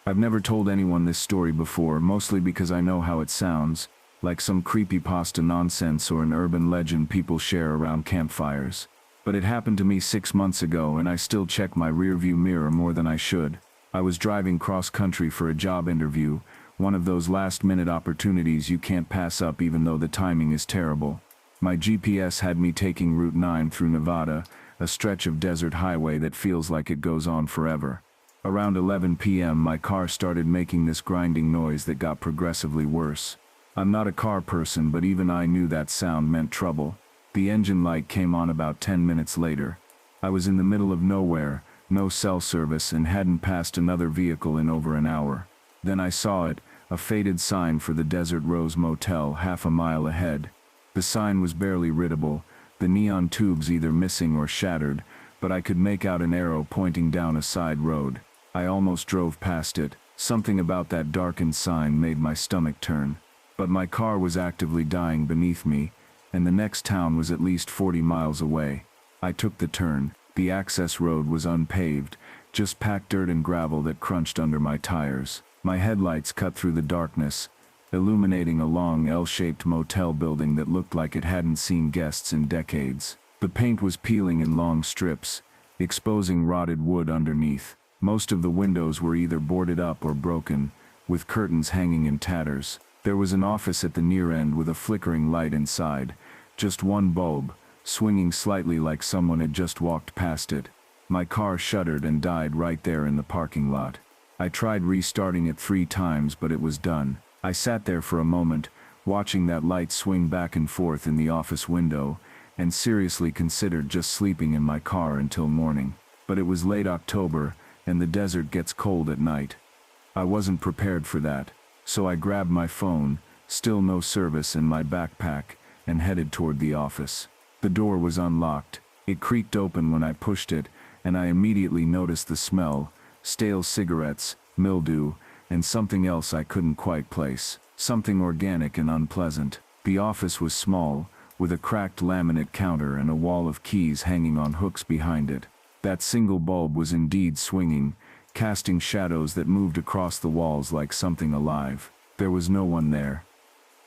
I've never told anyone this story before, mostly because I know how it sounds, like some creepypasta nonsense or an urban legend people share around campfires. But it happened to me 6 months ago, and I still check my rearview mirror more than I should. I was driving cross-country for a job interview, one of those last-minute opportunities you can't pass up even though the timing is terrible. My GPS had me taking Route 9 through Nevada, a stretch of desert highway that feels like it goes on forever. Around 11 p.m. my car started making this grinding noise that got progressively worse. I'm not a car person, but even I knew that sound meant trouble. The engine light came on about 10 minutes later. I was in the middle of nowhere, no cell service, and hadn't passed another vehicle in over an hour. Then I saw it, a faded sign for the Desert Rose Motel half a mile ahead. The sign was barely readable, the neon tubes either missing or shattered, but I could make out an arrow pointing down a side road. I almost drove past it. Something about that darkened sign made my stomach turn. But my car was actively dying beneath me, and the next town was at least 40 miles away. I took the turn. The access road was unpaved, just packed dirt and gravel that crunched under my tires. My headlights cut through the darkness, illuminating a long L-shaped motel building that looked like it hadn't seen guests in decades. The paint was peeling in long strips, exposing rotted wood underneath. Most of the windows were either boarded up or broken, with curtains hanging in tatters. There was an office at the near end with a flickering light inside, just one bulb, swinging slightly like someone had just walked past it. My car shuddered and died right there in the parking lot. I tried restarting it 3 times, but it was done. I sat there for a moment, watching that light swing back and forth in the office window, and seriously considered just sleeping in my car until morning. But it was late October, and the desert gets cold at night. I wasn't prepared for that, so I grabbed my phone, still no service, in my backpack, and headed toward the office. The door was unlocked. It creaked open when I pushed it, and I immediately noticed the smell: stale cigarettes, mildew, and something else I couldn't quite place. Something organic and unpleasant. The office was small, with a cracked laminate counter and a wall of keys hanging on hooks behind it. That single bulb was indeed swinging, casting shadows that moved across the walls like something alive. There was no one there.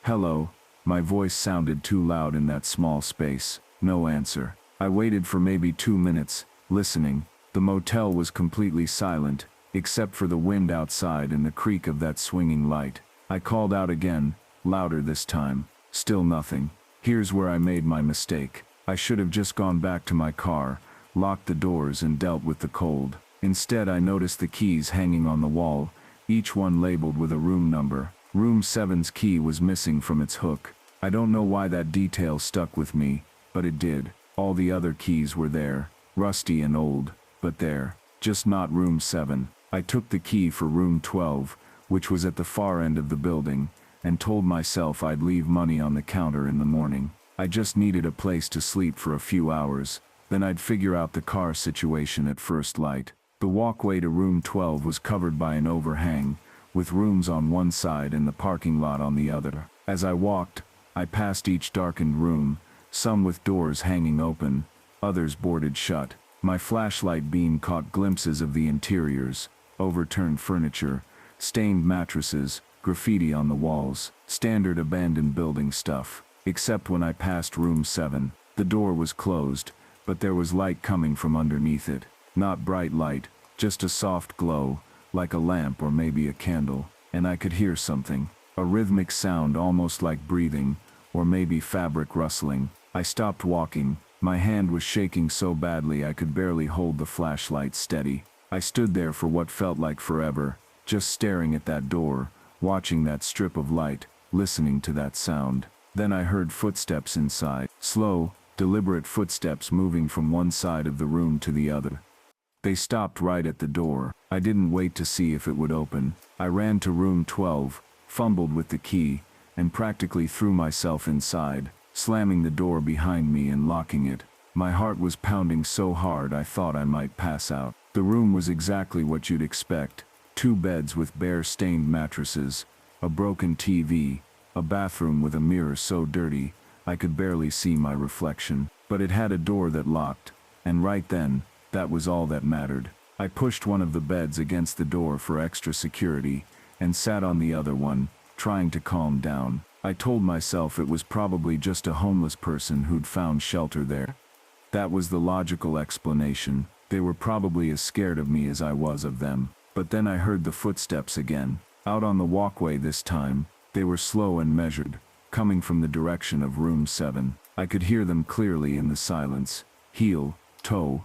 "Hello." My voice sounded too loud in that small space. No answer. I waited for maybe 2 minutes, listening. The motel was completely silent, except for the wind outside and the creak of that swinging light. I called out again, louder this time. Still nothing. Here's where I made my mistake. I should have just gone back to my car, locked the doors and dealt with the cold. Instead, I noticed the keys hanging on the wall, each one labeled with a room number. Room 7's key was missing from its hook. I don't know why that detail stuck with me, but it did. All the other keys were there, rusty and old, but there. Just not room 7. I took the key for room 12, which was at the far end of the building, and told myself I'd leave money on the counter in the morning. I just needed a place to sleep for a few hours, then I'd figure out the car situation at first light. The walkway to room 12 was covered by an overhang, with rooms on one side and the parking lot on the other. As I walked, I passed each darkened room, some with doors hanging open, others boarded shut. My flashlight beam caught glimpses of the interiors, overturned furniture, stained mattresses, graffiti on the walls, standard abandoned building stuff. Except when I passed room 7. The door was closed, but there was light coming from underneath it. Not bright light, just a soft glow, like a lamp or maybe a candle, and I could hear something. A rhythmic sound almost like breathing, or maybe fabric rustling. I stopped walking. My hand was shaking so badly I could barely hold the flashlight steady. I stood there for what felt like forever, just staring at that door, watching that strip of light, listening to that sound. Then I heard footsteps inside. Slow, deliberate footsteps moving from one side of the room to the other. They stopped right at the door. I didn't wait to see if it would open. I ran to room 12, fumbled with the key, and practically threw myself inside, slamming the door behind me and locking it. My heart was pounding so hard I thought I might pass out. The room was exactly what you'd expect. 2 beds with bare stained mattresses, a broken TV, a bathroom with a mirror so dirty I could barely see my reflection. But it had a door that locked, and right then, that was all that mattered. I pushed one of the beds against the door for extra security, and sat on the other one, trying to calm down. I told myself it was probably just a homeless person who'd found shelter there. That was the logical explanation. They were probably as scared of me as I was of them. But then I heard the footsteps again. Out on the walkway this time. They were slow and measured, coming from the direction of room 7. I could hear them clearly in the silence. Heel, toe,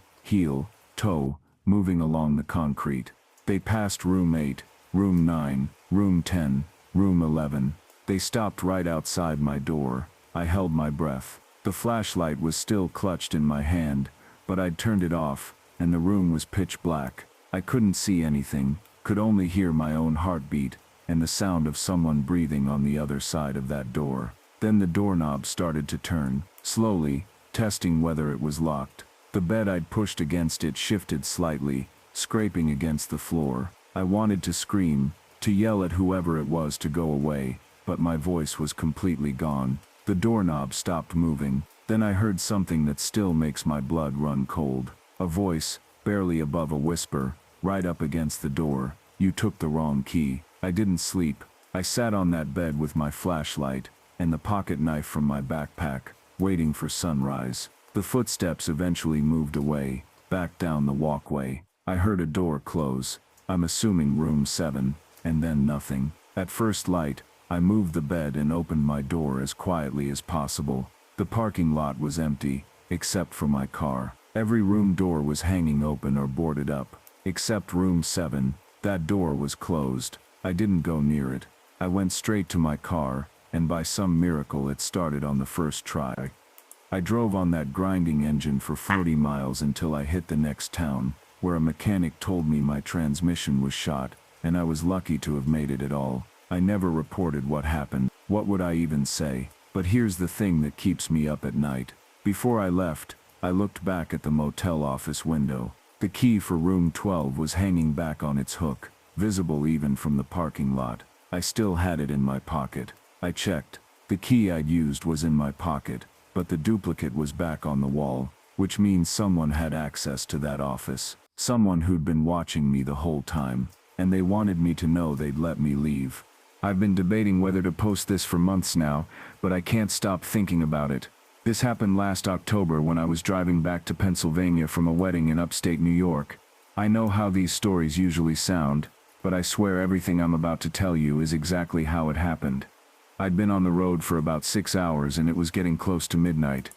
moving along the concrete. They passed room 8, room 9, room 10, room 11. They stopped right outside my door. I held my breath. The flashlight was still clutched in my hand, but I'd turned it off, and the room was pitch black. I couldn't see anything, could only hear my own heartbeat, and the sound of someone breathing on the other side of that door. Then the doorknob started to turn, slowly, testing whether it was locked. The bed I'd pushed against it shifted slightly, scraping against the floor. I wanted to scream, to yell at whoever it was to go away, but my voice was completely gone. The doorknob stopped moving. Then I heard something that still makes my blood run cold. A voice, barely above a whisper, right up against the door. "You took the wrong key." I didn't sleep. I sat on that bed with my flashlight, and the pocket knife from my backpack, waiting for sunrise. The footsteps eventually moved away, back down the walkway. I heard a door close, I'm assuming room 7, and then nothing. At first light, I moved the bed and opened my door as quietly as possible. The parking lot was empty, except for my car. Every room door was hanging open or boarded up, except room 7. That door was closed. I didn't go near it. I went straight to my car, and by some miracle it started on the first try. I drove on that grinding engine for 40 miles until I hit the next town, where a mechanic told me my transmission was shot, and I was lucky to have made it at all. I never reported what happened. What would I even say? But here's the thing that keeps me up at night. Before I left, I looked back at the motel office window. The key for room 12 was hanging back on its hook, visible even from the parking lot. I still had it in my pocket. I checked. The key I'd used was in my pocket, but the duplicate was back on the wall, which means someone had access to that office. Someone who'd been watching me the whole time, and they wanted me to know they'd let me leave. I've been debating whether to post this for months now, but I can't stop thinking about it. This happened last October when I was driving back to Pennsylvania from a wedding in upstate New York. I know how these stories usually sound, but I swear everything I'm about to tell you is exactly how it happened. I'd been on the road for about 6 hours and it was getting close to midnight.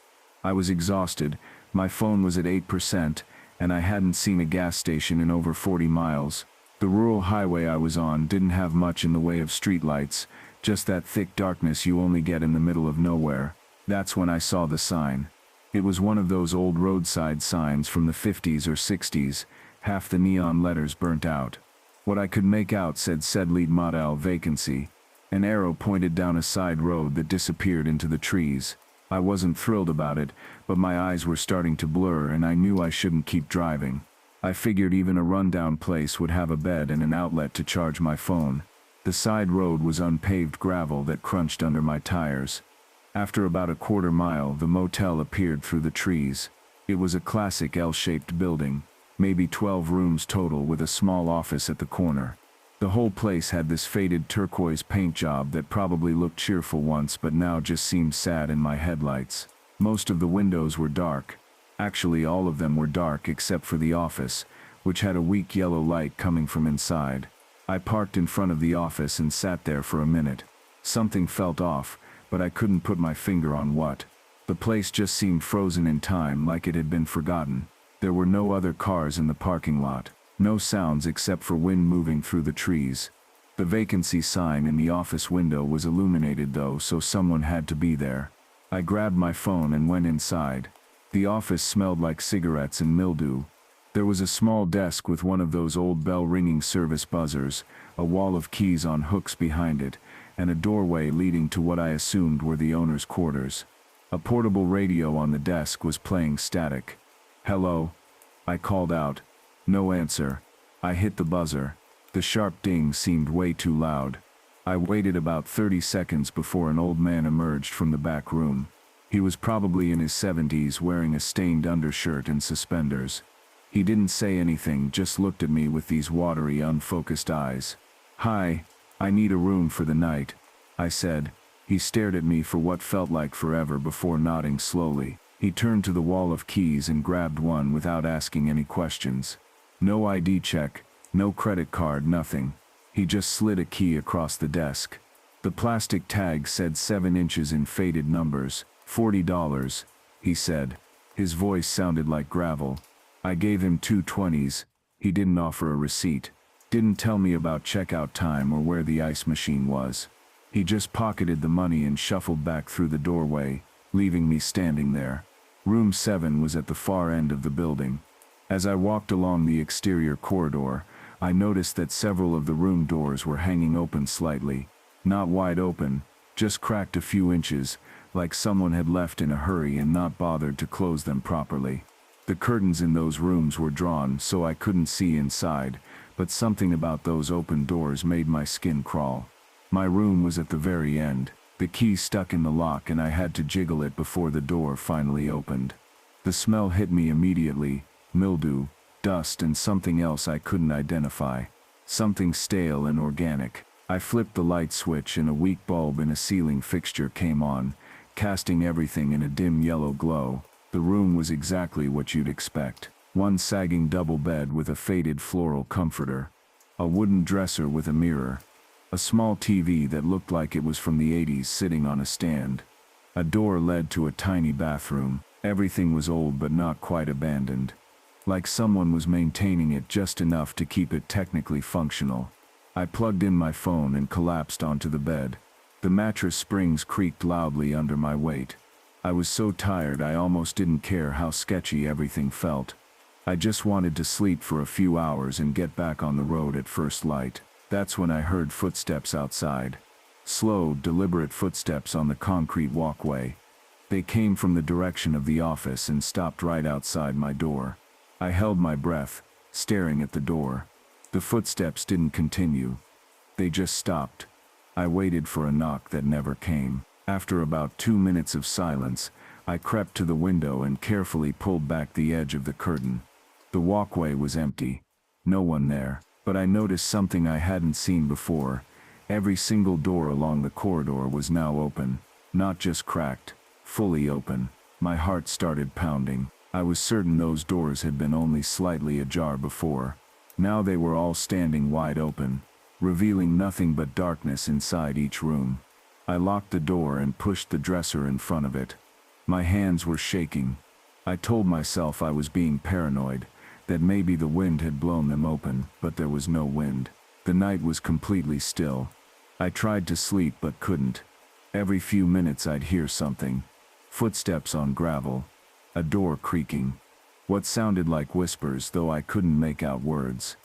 I was exhausted, my phone was at 8%, and I hadn't seen a gas station in over 40 miles. The rural highway I was on didn't have much in the way of streetlights, just that thick darkness you only get in the middle of nowhere. That's when I saw the sign. It was one of those old roadside signs from the 50s or 60s, half the neon letters burnt out. What I could make out said Sedlead Model Vacancy. An arrow pointed down a side road that disappeared into the trees. I wasn't thrilled about it, but my eyes were starting to blur and I knew I shouldn't keep driving. I figured even a rundown place would have a bed and an outlet to charge my phone. The side road was unpaved gravel that crunched under my tires. After about a quarter mile, the motel appeared through the trees. It was a classic L-shaped building, maybe 12 rooms total with a small office at the corner. The whole place had this faded turquoise paint job that probably looked cheerful once but now just seemed sad in my headlights. Most of the windows were dark. Actually, all of them were dark except for the office, which had a weak yellow light coming from inside. I parked in front of the office and sat there for a minute. Something felt off, but I couldn't put my finger on what. The place just seemed frozen in time, like it had been forgotten. There were no other cars in the parking lot. No sounds except for wind moving through the trees. The vacancy sign in the office window was illuminated though, so someone had to be there. I grabbed my phone and went inside. The office smelled like cigarettes and mildew. There was a small desk with one of those old bell-ringing service buzzers, a wall of keys on hooks behind it, and a doorway leading to what I assumed were the owner's quarters. A portable radio on the desk was playing static. "Hello?" I called out. No answer. I hit the buzzer. The sharp ding seemed way too loud. I waited about 30 seconds before an old man emerged from the back room. He was probably in his 70s, wearing a stained undershirt and suspenders. He didn't say anything, just looked at me with these watery, unfocused eyes. "Hi, I need a room for the night," I said. He stared at me for what felt like forever before nodding slowly. He turned to the wall of keys and grabbed one without asking any questions. No ID check, no credit card, nothing. He just slid a key across the desk. The plastic tag said 7 inches in faded numbers. $40, he said. His voice sounded like gravel. I gave him 2 20s. He didn't offer a receipt. Didn't tell me about checkout time or where the ice machine was. He just pocketed the money and shuffled back through the doorway, leaving me standing there. Room 7 was at the far end of the building. As I walked along the exterior corridor, I noticed that several of the room doors were hanging open slightly. Not wide open, just cracked a few inches, like someone had left in a hurry and not bothered to close them properly. The curtains in those rooms were drawn so I couldn't see inside, but something about those open doors made my skin crawl. My room was at the very end. The key stuck in the lock and I had to jiggle it before the door finally opened. The smell hit me immediately. Mildew, dust, and something else I couldn't identify. Something stale and organic. I flipped the light switch and a weak bulb in a ceiling fixture came on, casting everything in a dim yellow glow. The room was exactly what you'd expect. One sagging double bed with a faded floral comforter. A wooden dresser with a mirror. A small TV that looked like it was from the 80s sitting on a stand. A door led to a tiny bathroom. Everything was old but not quite abandoned. Like someone was maintaining it just enough to keep it technically functional. I plugged in my phone and collapsed onto the bed. The mattress springs creaked loudly under my weight. I was so tired I almost didn't care how sketchy everything felt. I just wanted to sleep for a few hours and get back on the road at first light. That's when I heard footsteps outside. Slow, deliberate footsteps on the concrete walkway. They came from the direction of the office and stopped right outside my door. I held my breath, staring at the door. The footsteps didn't continue. They just stopped. I waited for a knock that never came. After about 2 minutes of silence, I crept to the window and carefully pulled back the edge of the curtain. The walkway was empty. No one there, but I noticed something I hadn't seen before. Every single door along the corridor was now open. Not just cracked, fully open. My heart started pounding. I was certain those doors had been only slightly ajar before. Now they were all standing wide open, revealing nothing but darkness inside each room. I locked the door and pushed the dresser in front of it. My hands were shaking. I told myself I was being paranoid, that maybe the wind had blown them open, but there was no wind. The night was completely still. I tried to sleep but couldn't. Every few minutes I'd hear something. Footsteps on gravel. A door creaking. What sounded like whispers, though I couldn't make out words.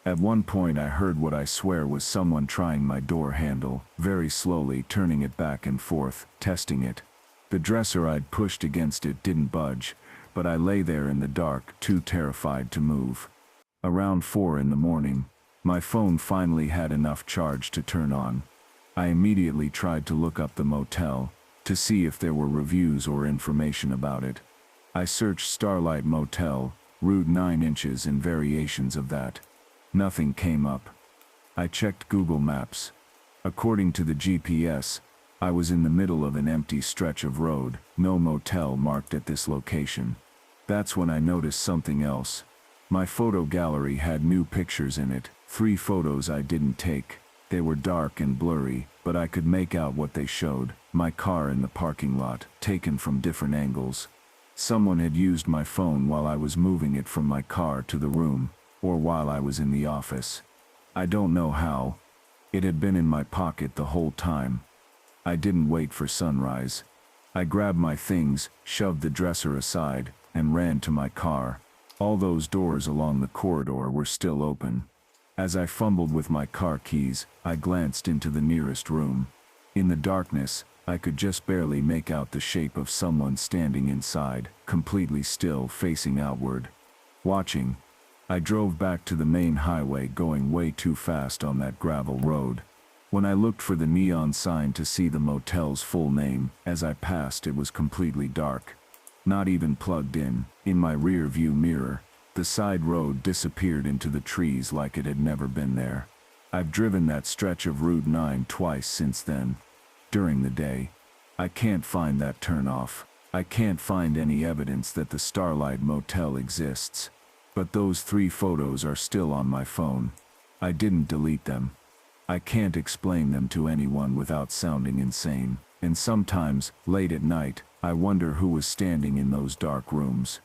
At one point I heard what I swear was someone trying my door handle, very slowly turning it back and forth, testing it. The dresser I'd pushed against it didn't budge, but I lay there in the dark, too terrified to move. Around 4 in the morning, my phone finally had enough charge to turn on. I immediately tried to look up the motel, to see if there were reviews or information about it. I searched Starlight Motel, Route 9 inches and variations of that. Nothing came up. I checked Google Maps. According to the GPS, I was in the middle of an empty stretch of road, no motel marked at this location. That's when I noticed something else. My photo gallery had new pictures in it, 3 photos I didn't take. They were dark and blurry, but I could make out what they showed. My car in the parking lot, taken from different angles. Someone had used my phone while I was moving it from my car to the room, or while I was in the office. I don't know how. It had been in my pocket the whole time. I didn't wait for sunrise. I grabbed my things, shoved the dresser aside, and ran to my car. All those doors along the corridor were still open. As I fumbled with my car keys, I glanced into the nearest room. In the darkness, I could just barely make out the shape of someone standing inside, completely still, facing outward. Watching. I drove back to the main highway, going way too fast on that gravel road. When I looked for the neon sign to see the motel's full name, as I passed it was completely dark. Not even plugged in. In my rear view mirror, the side road disappeared into the trees like it had never been there. I've driven that stretch of Route 9 twice since then. During the day. I can't find that turnoff. I can't find any evidence that the Starlight Motel exists. But those 3 photos are still on my phone. I didn't delete them. I can't explain them to anyone without sounding insane. And sometimes, late at night, I wonder who was standing in those dark rooms.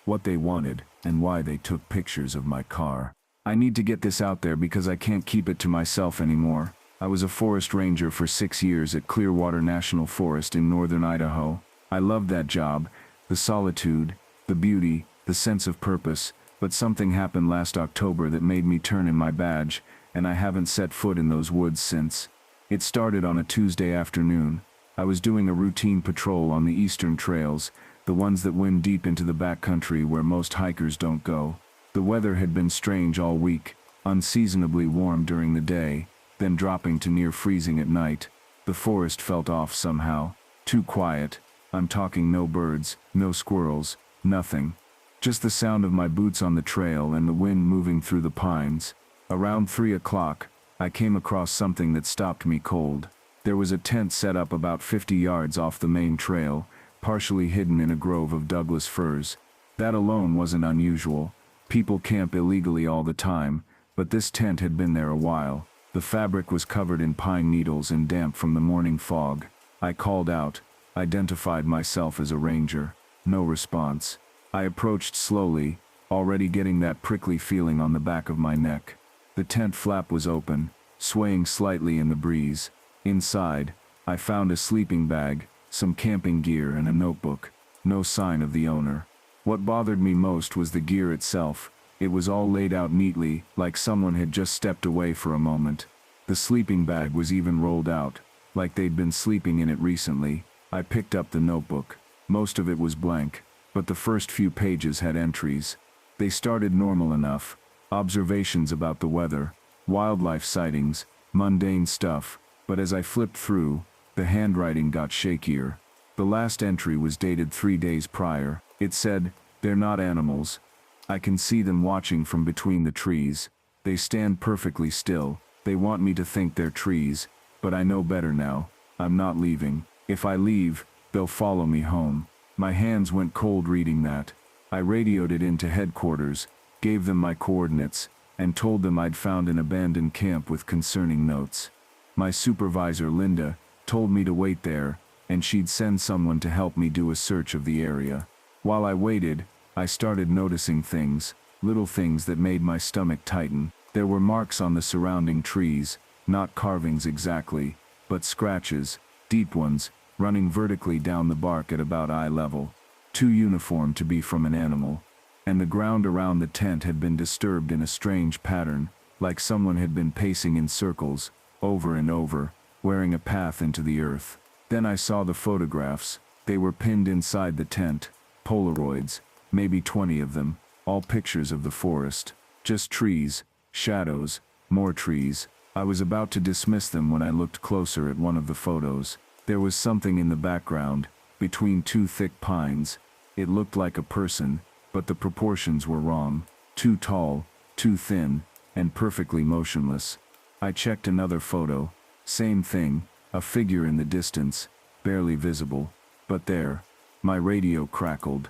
What they wanted, and why they took pictures of my car. I need to get this out there because I can't keep it to myself anymore. I was a forest ranger for 6 years at Clearwater National Forest in northern Idaho. I loved that job, the solitude, the beauty, the sense of purpose, but something happened last October that made me turn in my badge, and I haven't set foot in those woods since. It started on a Tuesday afternoon. I was doing a routine patrol on the eastern trails, the ones that wind deep into the backcountry where most hikers don't go. The weather had been strange all week, unseasonably warm during the day, then dropping to near freezing at night. The forest felt off somehow. Too quiet. I'm talking no birds, no squirrels, nothing. Just the sound of my boots on the trail and the wind moving through the pines. Around 3 o'clock, I came across something that stopped me cold. There was a tent set up about 50 yards off the main trail, partially hidden in a grove of Douglas firs. That alone wasn't unusual. People camp illegally all the time, but this tent had been there a while. The fabric was covered in pine needles and damp from the morning fog. I called out, identified myself as a ranger. No response. I approached slowly, already getting that prickly feeling on the back of my neck. The tent flap was open, swaying slightly in the breeze. Inside, I found a sleeping bag, some camping gear and a notebook. No sign of the owner. What bothered me most was the gear itself. It was all laid out neatly, like someone had just stepped away for a moment. The sleeping bag was even rolled out, like they'd been sleeping in it recently. I picked up the notebook. Most of it was blank, but the first few pages had entries. They started normal enough. Observations about the weather, wildlife sightings, mundane stuff, but as I flipped through, the handwriting got shakier. The last entry was dated 3 days prior. It said, "They're not animals. I can see them watching from between the trees. They stand perfectly still. They want me to think they're trees, but I know better now. I'm not leaving. If I leave, they'll follow me home." My hands went cold reading that. I radioed it into headquarters, gave them my coordinates, and told them I'd found an abandoned camp with concerning notes. My supervisor, Linda, told me to wait there, and she'd send someone to help me do a search of the area. While I waited, I started noticing things, little things that made my stomach tighten. There were marks on the surrounding trees, not carvings exactly, but scratches, deep ones, running vertically down the bark at about eye level. Too uniform to be from an animal. And the ground around the tent had been disturbed in a strange pattern, like someone had been pacing in circles, over and over, wearing a path into the earth. Then I saw the photographs. They were pinned inside the tent, Polaroids, maybe 20 of them, all pictures of the forest. Just trees, shadows, more trees. I was about to dismiss them when I looked closer at one of the photos. There was something in the background, between two thick pines. It looked like a person, but the proportions were wrong. Too tall, too thin, and perfectly motionless. I checked another photo. Same thing, a figure in the distance, barely visible. But there, my radio crackled.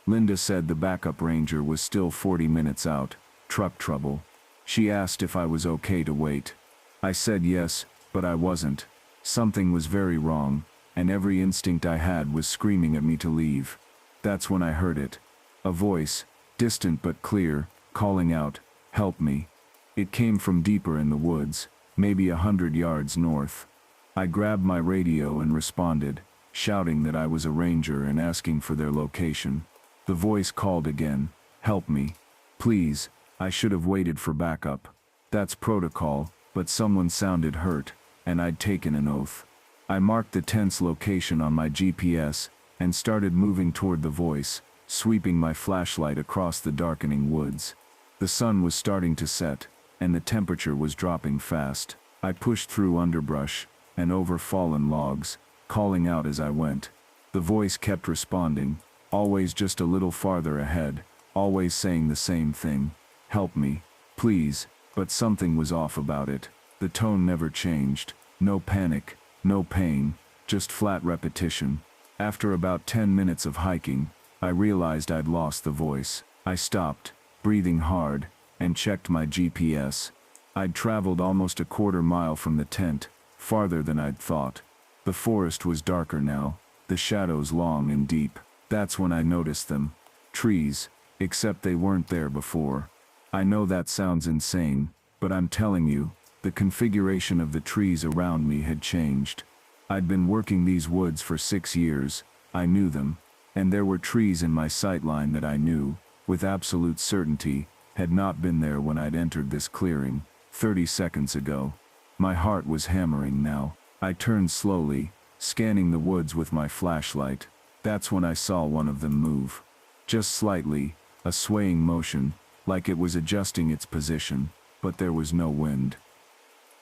Linda said the backup ranger was still 40 minutes out, truck trouble. She asked if I was okay to wait. I said yes, but I wasn't. Something was very wrong, and every instinct I had was screaming at me to leave. That's when I heard it. A voice, distant but clear, calling out, "Help me." It came from deeper in the woods, maybe 100 yards north. I grabbed my radio and responded, shouting that I was a ranger and asking for their location. The voice called again, "Help me. Please, I should have waited for backup. That's protocol," but someone sounded hurt, and I'd taken an oath. I marked the tent's location on my GPS, and started moving toward the voice, sweeping my flashlight across the darkening woods. The sun was starting to set, and the temperature was dropping fast. I pushed through underbrush, and over fallen logs, calling out as I went. The voice kept responding, always just a little farther ahead, always saying the same thing, "Help me, please," but something was off about it. The tone never changed, no panic, no pain, just flat repetition. After about 10 minutes of hiking, I realized I'd lost the voice. I stopped, breathing hard, and checked my GPS. I'd traveled almost a quarter mile from the tent, farther than I'd thought. The forest was darker now, the shadows long and deep. That's when I noticed them. Trees, except they weren't there before. I know that sounds insane, but I'm telling you, the configuration of the trees around me had changed. I'd been working these woods for 6 years. I knew them, and there were trees in my sightline that I knew, with absolute certainty, had not been there when I'd entered this clearing, 30 seconds ago. My heart was hammering now. I turned slowly, scanning the woods with my flashlight. That's when I saw one of them move. Just slightly, a swaying motion, like it was adjusting its position, but there was no wind.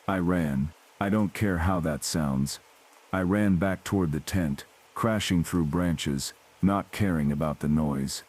I ran. I don't care how that sounds. I ran back toward the tent, crashing through branches, not caring about the noise.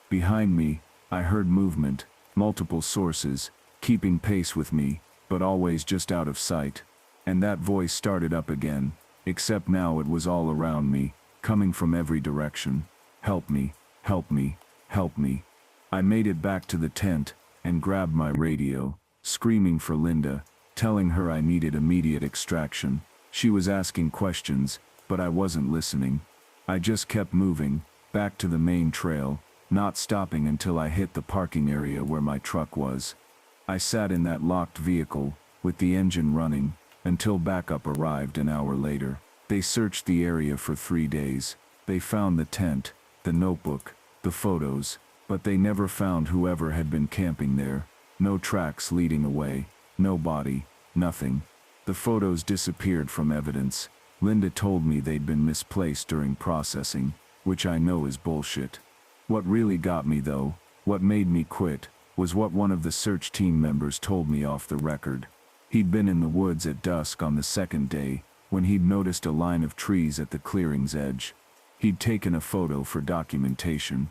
Behind me, I heard movement, multiple sources, keeping pace with me, but always just out of sight. And that voice started up again, except now it was all around me, coming from every direction. "Help me, help me, help me." I made it back to the tent, and grabbed my radio, screaming for Linda, telling her I needed immediate extraction. She was asking questions, but I wasn't listening. I just kept moving, back to the main trail, not stopping until I hit the parking area where my truck was. I sat in that locked vehicle, with the engine running, until backup arrived an hour later. They searched the area for 3 days. They found the tent, the notebook, the photos, but they never found whoever had been camping there. No tracks leading away, no body, nothing. The photos disappeared from evidence. Linda told me they'd been misplaced during processing, which I know is bullshit. What really got me though, what made me quit, was what one of the search team members told me off the record. He'd been in the woods at dusk on the second day, when he'd noticed a line of trees at the clearing's edge. He'd taken a photo for documentation.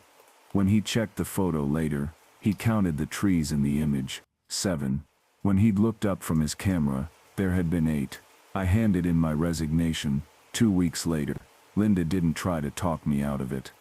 When he checked the photo later, he counted the trees in the image, 7. When he'd looked up from his camera, there had been 8. I handed in my resignation. 2 weeks later, Linda didn't try to talk me out of it.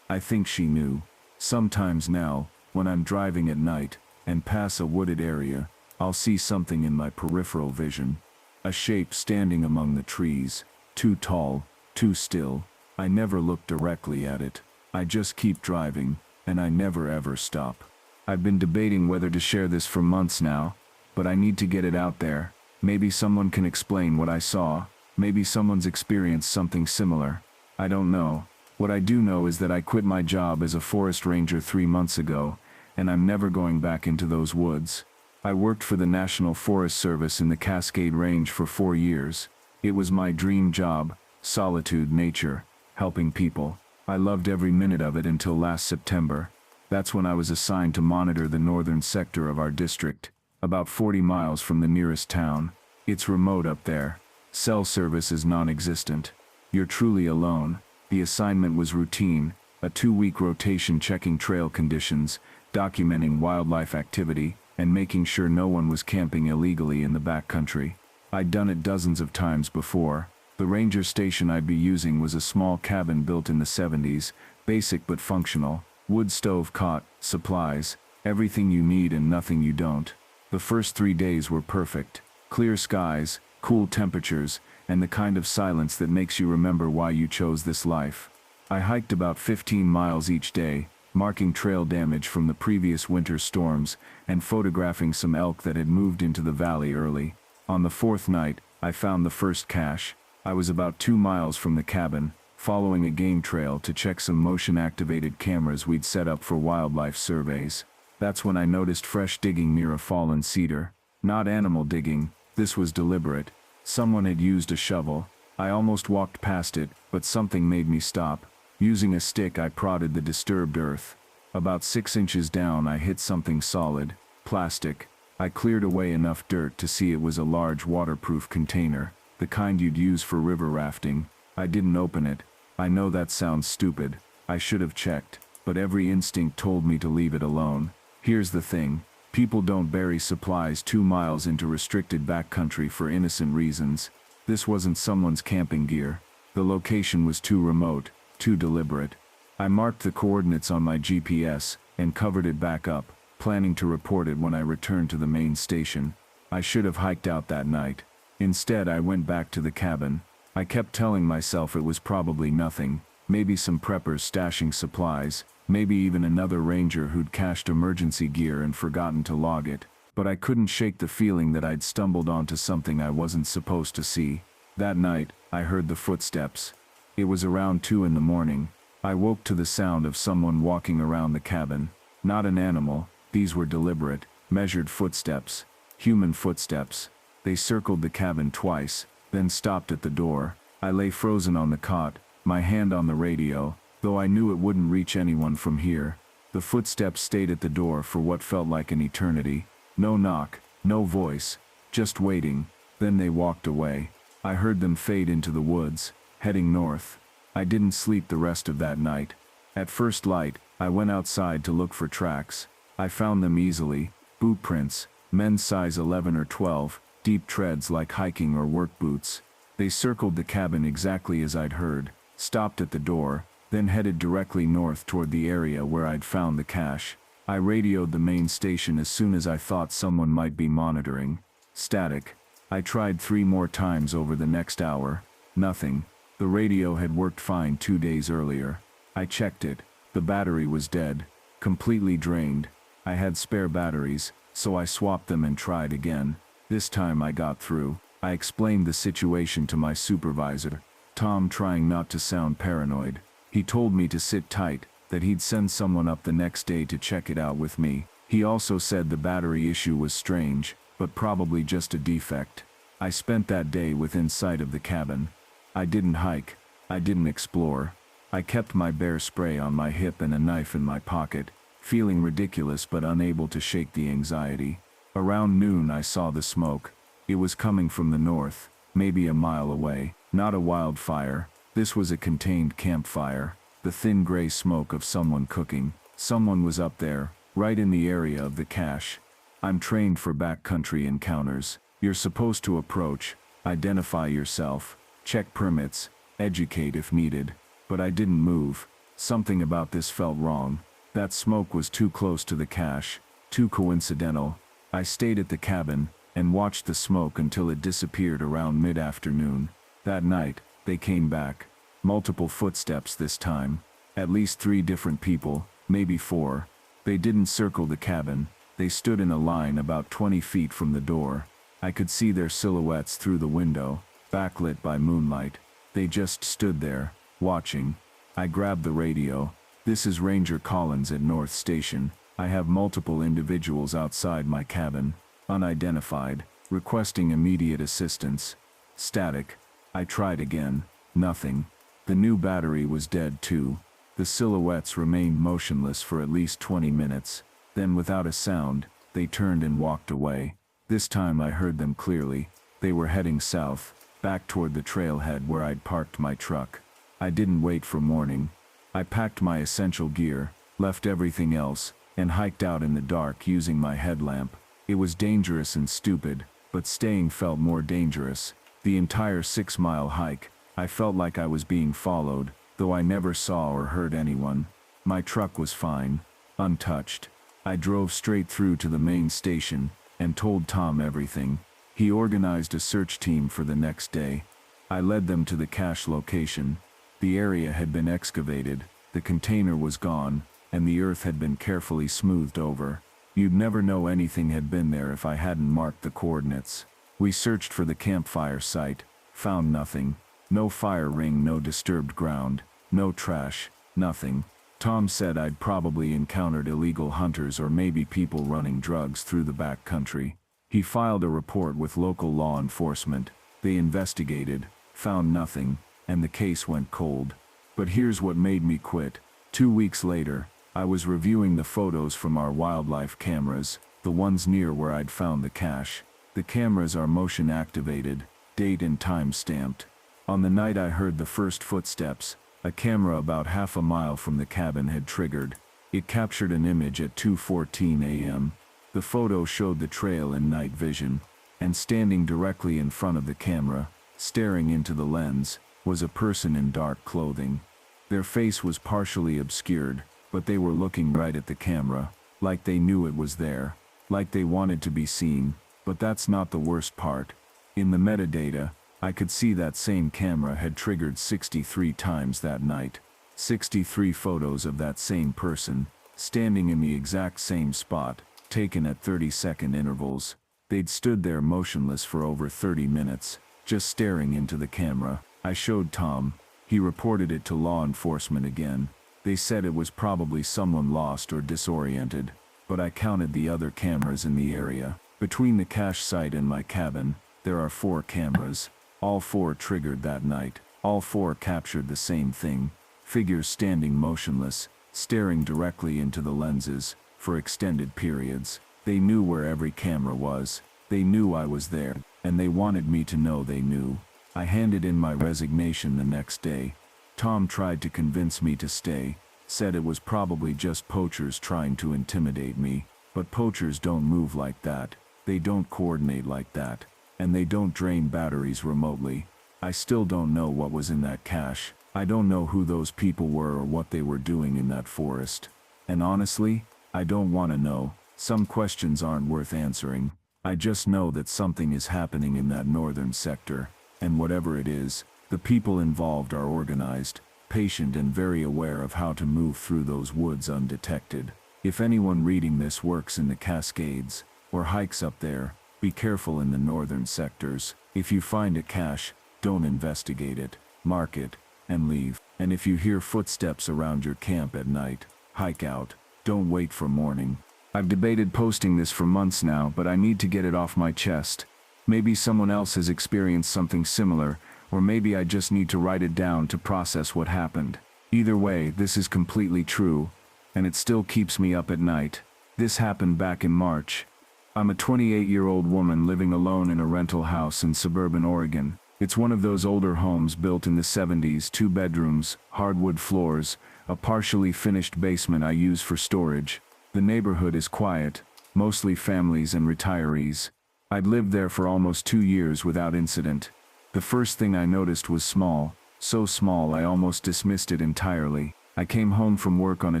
I think she knew. Sometimes now, when I'm driving at night, and pass a wooded area, I'll see something in my peripheral vision. A shape standing among the trees, too tall, too still. I never look directly at it. I just keep driving, and I never ever stop. I've been debating whether to share this for months now, but I need to get it out there. Maybe someone can explain what I saw. Maybe someone's experienced something similar. I don't know. What I do know is that I quit my job as a forest ranger 3 months ago, and I'm never going back into those woods. I worked for the National Forest Service in the Cascade Range for 4 years. It was my dream job, solitude, nature, helping people. I loved every minute of it until last September. That's when I was assigned to monitor the northern sector of our district, about 40 miles from the nearest town. It's remote up there. Cell service is non-existent. You're truly alone. The assignment was routine, a 2-week rotation checking trail conditions, documenting wildlife activity, and making sure no one was camping illegally in the backcountry. I'd done it dozens of times before. The ranger station I'd be using was a small cabin built in the 70s, basic but functional, wood stove cot, supplies, everything you need and nothing you don't. The first 3 days were perfect. Clear skies, cool temperatures, and the kind of silence that makes you remember why you chose this life. I hiked about 15 miles each day, marking trail damage from the previous winter storms, and photographing some elk that had moved into the valley early. On the 4th night, I found the first cache. I was about 2 miles from the cabin, following a game trail to check some motion-activated cameras we'd set up for wildlife surveys. That's when I noticed fresh digging near a fallen cedar. Not animal digging, this was deliberate. Someone had used a shovel. I almost walked past it, but something made me stop. Using a stick, I prodded the disturbed earth. About 6 inches down, I hit something solid, plastic. I cleared away enough dirt to see it was a large waterproof container, the kind you'd use for river rafting. I didn't open it. I know that sounds stupid. I should have checked, but every instinct told me to leave it alone. Here's the thing. People don't bury supplies 2 miles into restricted backcountry for innocent reasons. This wasn't someone's camping gear. The location was too remote, too deliberate. I marked the coordinates on my GPS, and covered it back up, planning to report it when I returned to the main station. I should have hiked out that night. Instead, I went back to the cabin. I kept telling myself it was probably nothing, maybe some preppers stashing supplies, maybe even another ranger who'd cached emergency gear and forgotten to log it. But I couldn't shake the feeling that I'd stumbled onto something I wasn't supposed to see. That night, I heard the footsteps. It was around 2 in the morning. I woke to the sound of someone walking around the cabin. Not an animal, these were deliberate, measured footsteps. Human footsteps. They circled the cabin twice, then stopped at the door. I lay frozen on the cot, my hand on the radio, though I knew it wouldn't reach anyone from here. The footsteps stayed at the door for what felt like an eternity. No knock, no voice, just waiting. Then they walked away. I heard them fade into the woods, heading north. I didn't sleep the rest of that night. At first light, I went outside to look for tracks. I found them easily. Boot prints, men's size 11 or 12, deep treads like hiking or work boots. They circled the cabin exactly as I'd heard, stopped at the door, then headed directly north toward the area where I'd found the cache. I radioed the main station as soon as I thought someone might be monitoring. Static. I tried 3 more times over the next hour. Nothing. The radio had worked fine 2 days earlier. I checked it. The battery was dead. Completely drained. I had spare batteries, so I swapped them and tried again. This time I got through. I explained the situation to my supervisor, Tom, trying not to sound paranoid. He told me to sit tight, that he'd send someone up the next day to check it out with me. He also said the battery issue was strange, but probably just a defect. I spent that day within sight of the cabin. I didn't hike. I didn't explore. I kept my bear spray on my hip and a knife in my pocket. feeling ridiculous but unable to shake the anxiety. Around noon I saw the smoke. It was coming from the north, maybe a mile away. Not a wildfire. This was a contained campfire. The thin gray smoke of someone cooking. Someone was up there, right in the area of the cache. I'm trained for backcountry encounters. You're supposed to approach, identify yourself, check permits, educate if needed. But I didn't move. Something about this felt wrong. That smoke was too close to the cache, too coincidental. I stayed at the cabin and watched the smoke until it disappeared around mid-afternoon. That night, they came back. Multiple footsteps this time. At least 3 different people, maybe 4. They didn't circle the cabin. They stood in a line about 20 feet from the door. I could see their silhouettes through the window, backlit by moonlight. They just stood there, watching. I grabbed the radio. This is Ranger Collins at North Station. I have multiple individuals outside my cabin, unidentified, requesting immediate assistance. Static. I tried again. Nothing. The new battery was dead too. The silhouettes remained motionless for at least 20 minutes. Then without a sound, they turned and walked away. This time I heard them clearly. They were heading south, back toward the trailhead where I'd parked my truck. I didn't wait for morning. I packed my essential gear, left everything else, and hiked out in the dark using my headlamp. It was dangerous and stupid, but staying felt more dangerous. The entire 6-mile hike, I felt like I was being followed, though I never saw or heard anyone. My truck was fine, untouched. I drove straight through to the main station, and told Tom everything. He organized a search team for the next day. I led them to the cache location. The area had been excavated, the container was gone, and the earth had been carefully smoothed over. You'd never know anything had been there if I hadn't marked the coordinates. We searched for the campfire site, found nothing. No fire ring, no disturbed ground, no trash, nothing. Tom said I'd probably encountered illegal hunters or maybe people running drugs through the back country. He filed a report with local law enforcement. They investigated, found nothing, and the case went cold. But here's what made me quit. 2 weeks later, I was reviewing the photos from our wildlife cameras, the ones near where I'd found the cache. The cameras are motion activated, date and time stamped. On the night I heard the first footsteps, a camera about half a mile from the cabin had triggered. It captured an image at 2:14 a.m. The photo showed the trail in night vision, and standing directly in front of the camera, staring into the lens, was a person in dark clothing. Their face was partially obscured, but they were looking right at the camera, like they knew it was there, like they wanted to be seen. But that's not the worst part. In the metadata, I could see that same camera had triggered 63 times that night. 63 photos of that same person, standing in the exact same spot, taken at 30-second intervals. They'd stood there motionless for over 30 minutes, just staring into the camera. I showed Tom. He reported it to law enforcement again. They said it was probably someone lost or disoriented, but I counted the other cameras in the area. Between the cache site and my cabin, there are 4 cameras. All 4 triggered that night. All 4 captured the same thing. Figures standing motionless, staring directly into the lenses, for extended periods. They knew where every camera was. They knew I was there, and they wanted me to know they knew. I handed in my resignation the next day. Tom tried to convince me to stay, said it was probably just poachers trying to intimidate me. But poachers don't move like that. They don't coordinate like that. And they don't drain batteries remotely. I still don't know what was in that cache. I don't know who those people were or what they were doing in that forest. And honestly, I don't want to know. Some questions aren't worth answering. I just know that something is happening in that northern sector. And whatever it is, the people involved are organized, patient and very aware of how to move through those woods undetected. If anyone reading this works in the Cascades, or hikes up there, be careful in the northern sectors. If you find a cache, don't investigate it, mark it, and leave. And if you hear footsteps around your camp at night, hike out. Don't wait for morning. I've debated posting this for months now, but I need to get it off my chest. Maybe someone else has experienced something similar, or maybe I just need to write it down to process what happened. Either way, this is completely true. and it still keeps me up at night. This happened back in March. I'm a 28-year-old woman living alone in a rental house in suburban Oregon. It's one of those older homes built in the 70s, 2 bedrooms, hardwood floors, a partially finished basement I use for storage. The neighborhood is quiet, mostly families and retirees. I'd lived there for almost 2 years without incident. The first thing I noticed was small, so small I almost dismissed it entirely. I came home from work on a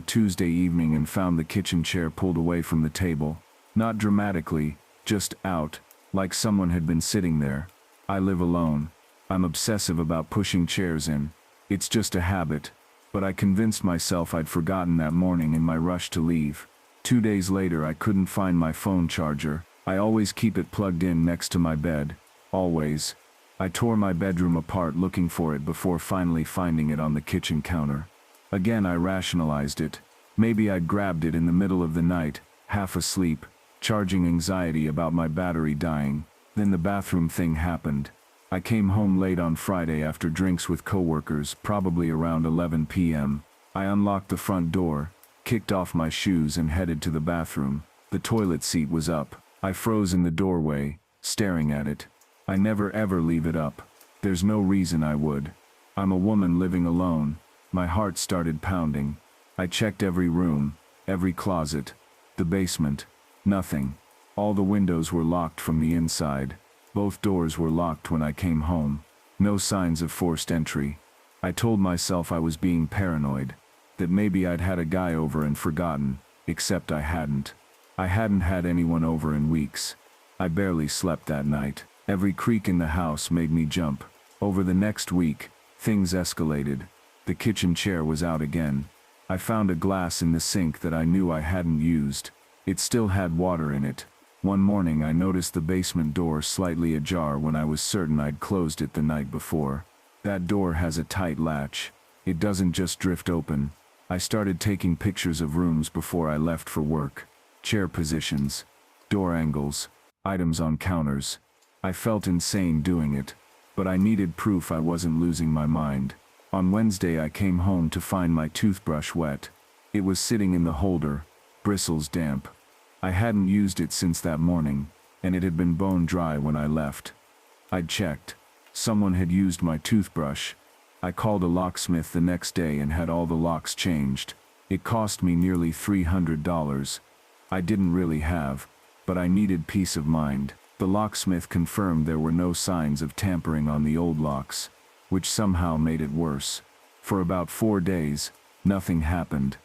Tuesday evening and found the kitchen chair pulled away from the table. Not dramatically, just out, like someone had been sitting there. I live alone. I'm obsessive about pushing chairs in. It's just a habit, but I convinced myself I'd forgotten that morning in my rush to leave. 2 days later I couldn't find my phone charger. I always keep it plugged in next to my bed. Always. I tore my bedroom apart looking for it before finally finding it on the kitchen counter. Again I rationalized it. Maybe I'd grabbed it in the middle of the night, half asleep, charging anxiety about my battery dying. Then the bathroom thing happened. I came home late on Friday after drinks with coworkers, probably around 11 p.m. I unlocked the front door, kicked off my shoes and headed to the bathroom. The toilet seat was up. I froze in the doorway, staring at it. I never ever leave it up. There's no reason I would. I'm a woman living alone. My heart started pounding. I checked every room, every closet, the basement. Nothing. All the windows were locked from the inside. Both doors were locked when I came home. No signs of forced entry. I told myself I was being paranoid, that maybe I'd had a guy over and forgotten, except I hadn't. I hadn't had anyone over in weeks. I barely slept that night. Every creak in the house made me jump. Over the next week, things escalated. The kitchen chair was out again. I found a glass in the sink that I knew I hadn't used. It still had water in it. One morning I noticed the basement door slightly ajar when I was certain I'd closed it the night before. That door has a tight latch. It doesn't just drift open. I started taking pictures of rooms before I left for work. Chair positions, door angles, items on counters. I felt insane doing it, but I needed proof I wasn't losing my mind. On Wednesday I came home to find my toothbrush wet. It was sitting in the holder, bristles damp. I hadn't used it since that morning, and it had been bone dry when I left. I'd checked. Someone had used my toothbrush. I called a locksmith the next day and had all the locks changed. It cost me nearly $300. I didn't really have, but I needed peace of mind. The locksmith confirmed there were no signs of tampering on the old locks, which somehow made it worse. For about 4 days, nothing happened.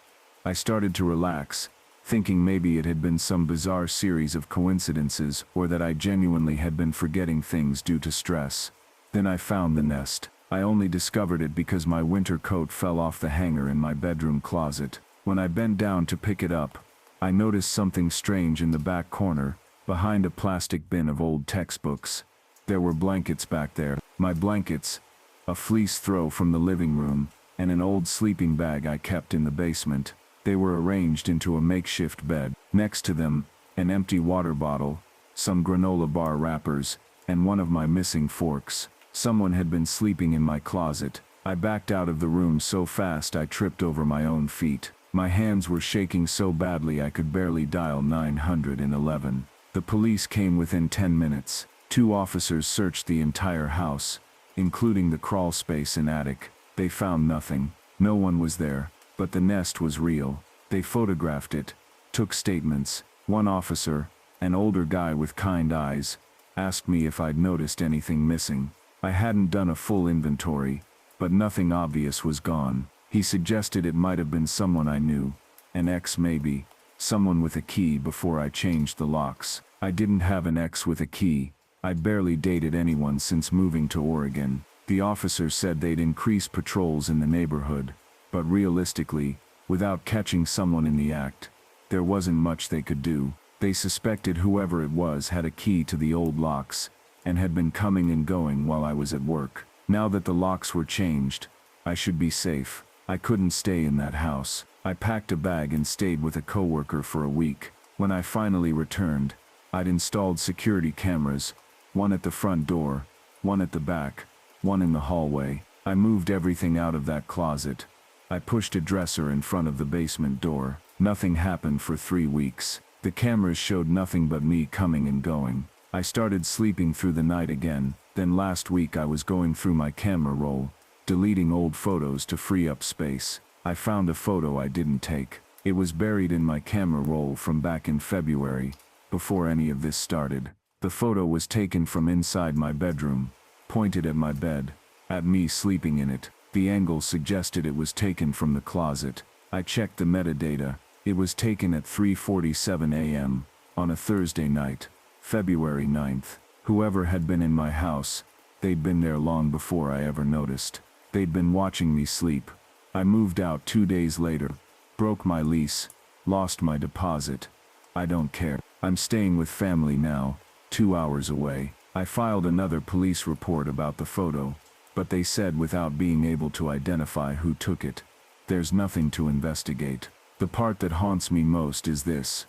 I started to relax, thinking maybe it had been some bizarre series of coincidences or that I genuinely had been forgetting things due to stress. Then I found the nest. I only discovered it because my winter coat fell off the hanger in my bedroom closet. When I bent down to pick it up, I noticed something strange in the back corner, behind a plastic bin of old textbooks. There were blankets back there. My blankets, a fleece throw from the living room, and an old sleeping bag I kept in the basement. They were arranged into a makeshift bed. Next to them, an empty water bottle, some granola bar wrappers, and one of my missing forks. Someone had been sleeping in my closet. I backed out of the room so fast I tripped over my own feet. My hands were shaking so badly I could barely dial 911. The police came within 10 minutes. 2 officers searched the entire house, including the crawl space and attic. They found nothing. No one was there. But the nest was real. They photographed it, took statements. One officer, an older guy with kind eyes, asked me if I'd noticed anything missing. I hadn't done a full inventory, but nothing obvious was gone. He suggested it might have been someone I knew, an ex maybe, someone with a key before I changed the locks. I didn't have an ex with a key. I'd barely dated anyone since moving to Oregon. The officer said they'd increase patrols in the neighborhood. But realistically, without catching someone in the act, there wasn't much they could do. They suspected whoever it was had a key to the old locks, and had been coming and going while I was at work. Now that the locks were changed, I should be safe. I couldn't stay in that house. I packed a bag and stayed with a coworker for a week. When I finally returned, I'd installed security cameras, one at the front door, one at the back, one in the hallway. I moved everything out of that closet. I pushed a dresser in front of the basement door. Nothing happened for 3 weeks. The cameras showed nothing but me coming and going. I started sleeping through the night again. Then last week I was going through my camera roll, deleting old photos to free up space. I found a photo I didn't take. It was buried in my camera roll from back in February, before any of this started. The photo was taken from inside my bedroom, pointed at my bed, at me sleeping in it. The angle suggested it was taken from the closet. I checked the metadata. It was taken at 3:47 a.m. on a Thursday night, February 9th. Whoever had been in my house, they'd been there long before I ever noticed. They'd been watching me sleep. I moved out 2 days later, broke my lease, lost my deposit. I don't care. I'm staying with family now, 2 hours away. I filed another police report about the photo, but they said without being able to identify who took it, there's nothing to investigate. The part that haunts me most is this.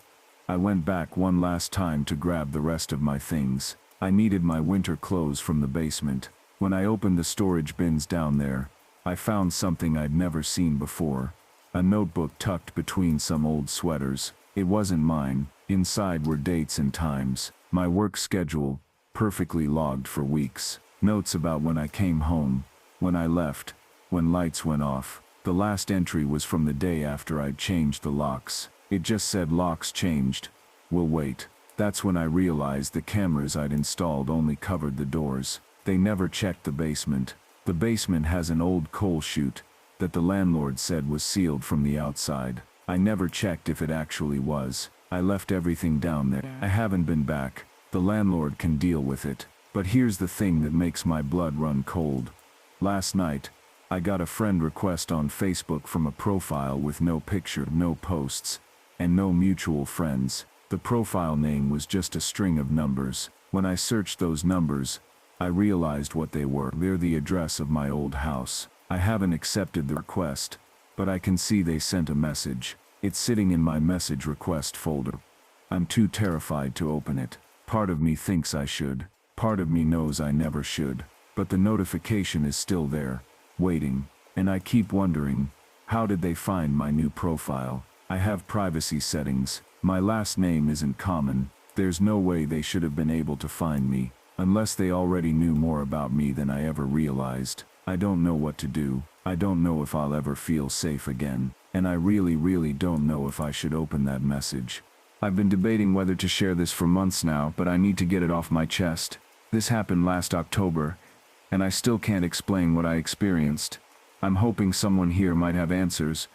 I went back one last time to grab the rest of my things. I needed my winter clothes from the basement. When I opened the storage bins down there, I found something I'd never seen before. A notebook tucked between some old sweaters. It wasn't mine. Inside were dates and times. My work schedule, perfectly logged for weeks. Notes about when I came home, when I left, when lights went off. The last entry was from the day after I'd changed the locks. It just said locks changed. We'll wait. That's when I realized the cameras I'd installed only covered the doors. They never checked the basement. The basement has an old coal chute that the landlord said was sealed from the outside. I never checked if it actually was. I left everything down there. I haven't been back. The landlord can deal with it. But here's the thing that makes my blood run cold. Last night, I got a friend request on Facebook from a profile with no picture, no posts, and no mutual friends. The profile name was just a string of numbers. When I searched those numbers, I realized what they were. They're the address of my old house. I haven't accepted the request, but I can see they sent a message. It's sitting in my message request folder. I'm too terrified to open it. Part of me thinks I should. Part of me knows I never should. But the notification is still there, waiting, and I keep wondering, how did they find my new profile? I have privacy settings. My last name isn't common. There's no way they should have been able to find me, unless they already knew more about me than I ever realized. I don't know what to do. I don't know if I'll ever feel safe again, and I really don't know if I should open that message. I've been debating whether to share this for months now, but I need to get it off my chest. This happened last October, and I still can't explain what I experienced. I'm hoping someone here might have answers,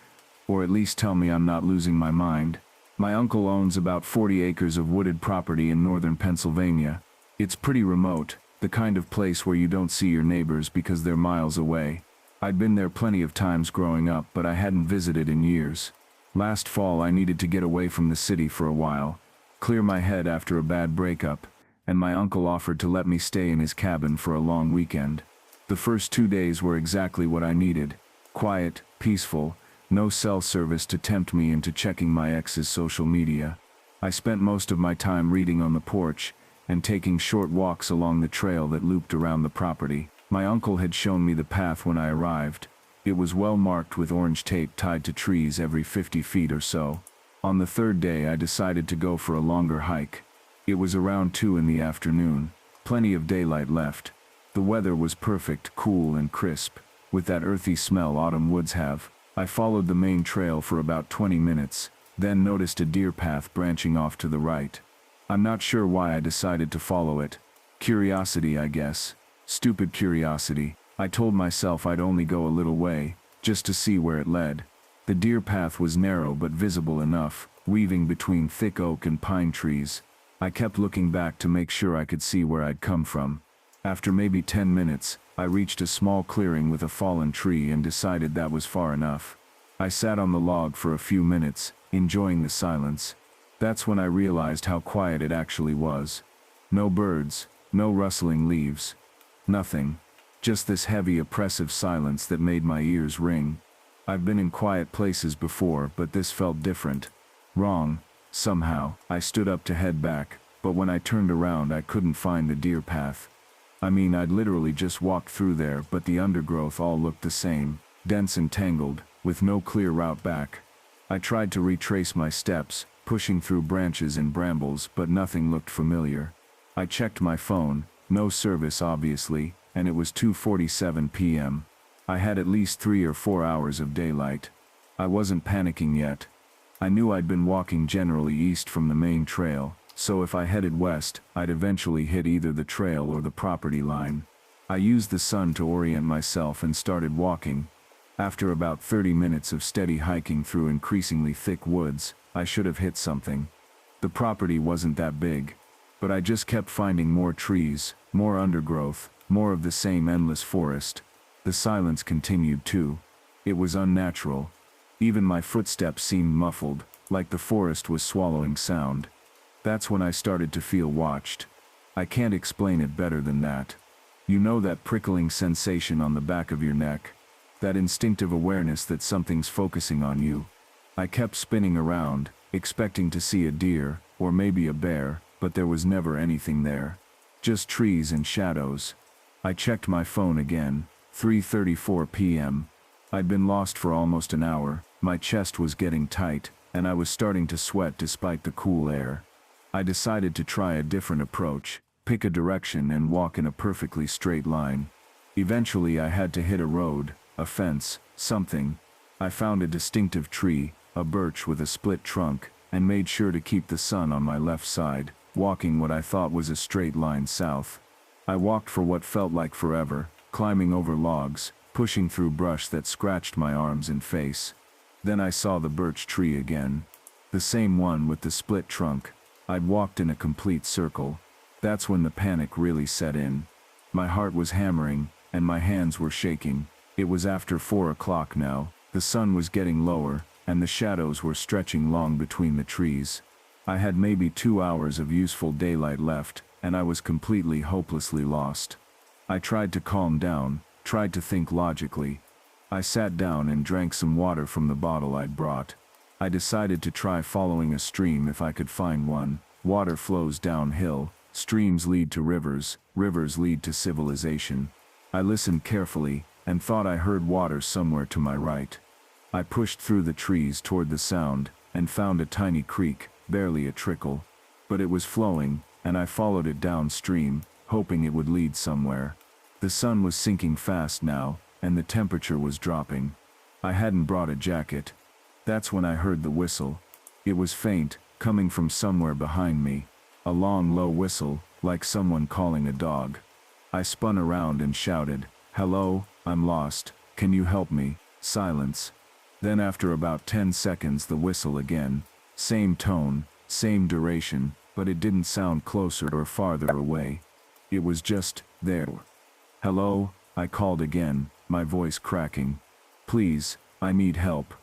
or at least tell me I'm not losing my mind. My uncle owns about 40 acres of wooded property in northern Pennsylvania. It's pretty remote, the kind of place where you don't see your neighbors because they're miles away. I'd been there plenty of times growing up, but I hadn't visited in years. Last fall I needed to get away from the city for a while, clear my head after a bad breakup, and my uncle offered to let me stay in his cabin for a long weekend. The first 2 days were exactly what I needed. Quiet, peaceful, no cell service to tempt me into checking my ex's social media. I spent most of my time reading on the porch, and taking short walks along the trail that looped around the property. My uncle had shown me the path when I arrived. It was well marked with orange tape tied to trees every 50 feet or so. On the third day I decided to go for a longer hike. It was around 2 in the afternoon. Plenty of daylight left. The weather was perfect, cool and crisp, with that earthy smell autumn woods have. I followed the main trail for about 20 minutes, then noticed a deer path branching off to the right. I'm not sure why I decided to follow it. Curiosity, I guess. Stupid curiosity. I told myself I'd only go a little way, just to see where it led. The deer path was narrow but visible enough, weaving between thick oak and pine trees. I kept looking back to make sure I could see where I'd come from. After maybe 10 minutes, I reached a small clearing with a fallen tree and decided that was far enough. I sat on the log for a few minutes, enjoying the silence. That's when I realized how quiet it actually was. No birds, no rustling leaves. Nothing. Just this heavy, oppressive silence that made my ears ring. I've been in quiet places before, but this felt different. Wrong. Somehow, I stood up to head back, but when I turned around I couldn't find the deer path. I mean, I'd literally just walked through there, but the undergrowth all looked the same, dense and tangled, with no clear route back. I tried to retrace my steps, pushing through branches and brambles, but nothing looked familiar. I checked my phone, no service obviously, and it was 2:47 p.m. I had at least 3 or 4 hours of daylight. I wasn't panicking yet. I knew I'd been walking generally east from the main trail, so if I headed west, I'd eventually hit either the trail or the property line. I used the sun to orient myself and started walking. After about 30 minutes of steady hiking through increasingly thick woods, I should have hit something. The property wasn't that big, but I just kept finding more trees, more undergrowth, more of the same endless forest. The silence continued too. It was unnatural. Even my footsteps seemed muffled, like the forest was swallowing sound. That's when I started to feel watched. I can't explain it better than that. You know that prickling sensation on the back of your neck? That instinctive awareness that something's focusing on you. I kept spinning around, expecting to see a deer, or maybe a bear, but there was never anything there. Just trees and shadows. I checked my phone again, 3:34 p.m. I'd been lost for almost an hour, my chest was getting tight, and I was starting to sweat despite the cool air. I decided to try a different approach, pick a direction and walk in a perfectly straight line. Eventually I had to hit a road, a fence, something. I found a distinctive tree, a birch with a split trunk, and made sure to keep the sun on my left side, walking what I thought was a straight line south. I walked for what felt like forever, climbing over logs, pushing through brush that scratched my arms and face. Then I saw the birch tree again. The same one with the split trunk. I'd walked in a complete circle. That's when the panic really set in. My heart was hammering, and my hands were shaking. It was after 4 o'clock now, the sun was getting lower, and the shadows were stretching long between the trees. I had maybe 2 hours of useful daylight left, and I was completely hopelessly lost. I tried to calm down, tried to think logically. I sat down and drank some water from the bottle I'd brought. I decided to try following a stream if I could find one. Water flows downhill, streams lead to rivers, rivers lead to civilization. I listened carefully, and thought I heard water somewhere to my right. I pushed through the trees toward the sound, and found a tiny creek, barely a trickle. But it was flowing, and I followed it downstream, hoping it would lead somewhere. The sun was sinking fast now, and the temperature was dropping. I hadn't brought a jacket. That's when I heard the whistle. It was faint, coming from somewhere behind me. A long low whistle, like someone calling a dog. I spun around and shouted, "Hello, I'm lost, can you help me?" Silence. Then after about 10 seconds the whistle again. Same tone, same duration, but it didn't sound closer or farther away. It was just there. "Hello," I called again, my voice cracking. "Please, I need help."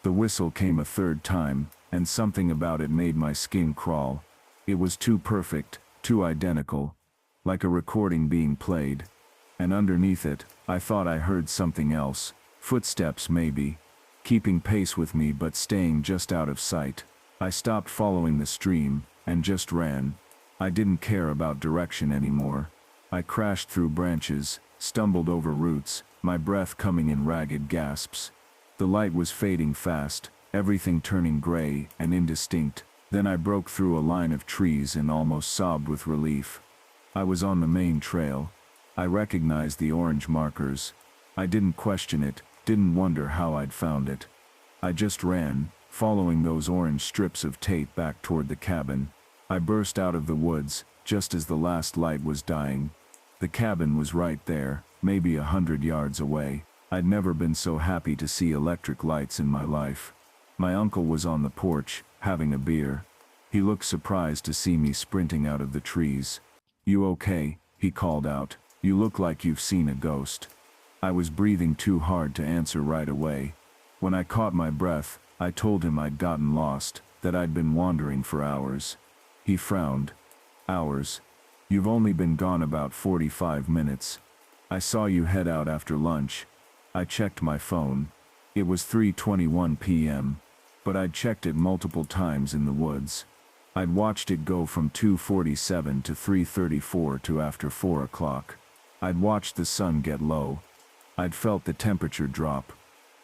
The whistle came a third time, and something about it made my skin crawl. It was too perfect, too identical, like a recording being played. And underneath it, I thought I heard something else, footsteps maybe, keeping pace with me but staying just out of sight. I stopped following the stream, and just ran. I didn't care about direction anymore. I crashed through branches, stumbled over roots, my breath coming in ragged gasps. The light was fading fast, everything turning gray and indistinct. Then I broke through a line of trees and almost sobbed with relief. I was on the main trail. I recognized the orange markers. I didn't question it, didn't wonder how I'd found it. I just ran, following those orange strips of tape back toward the cabin. I burst out of the woods, just as the last light was dying. The cabin was right there, maybe 100 yards away. I'd never been so happy to see electric lights in my life. My uncle was on the porch, having a beer. He looked surprised to see me sprinting out of the trees. "You okay?" he called out. "You look like you've seen a ghost." I was breathing too hard to answer right away. When I caught my breath, I told him I'd gotten lost, that I'd been wandering for hours. He frowned. "Hours? You've only been gone about 45 minutes. I saw you head out after lunch." I checked my phone. It was 3:21 p.m., but I'd checked it multiple times in the woods. I'd watched it go from 2:47 to 3:34 to after 4 o'clock. I'd watched the sun get low. I'd felt the temperature drop.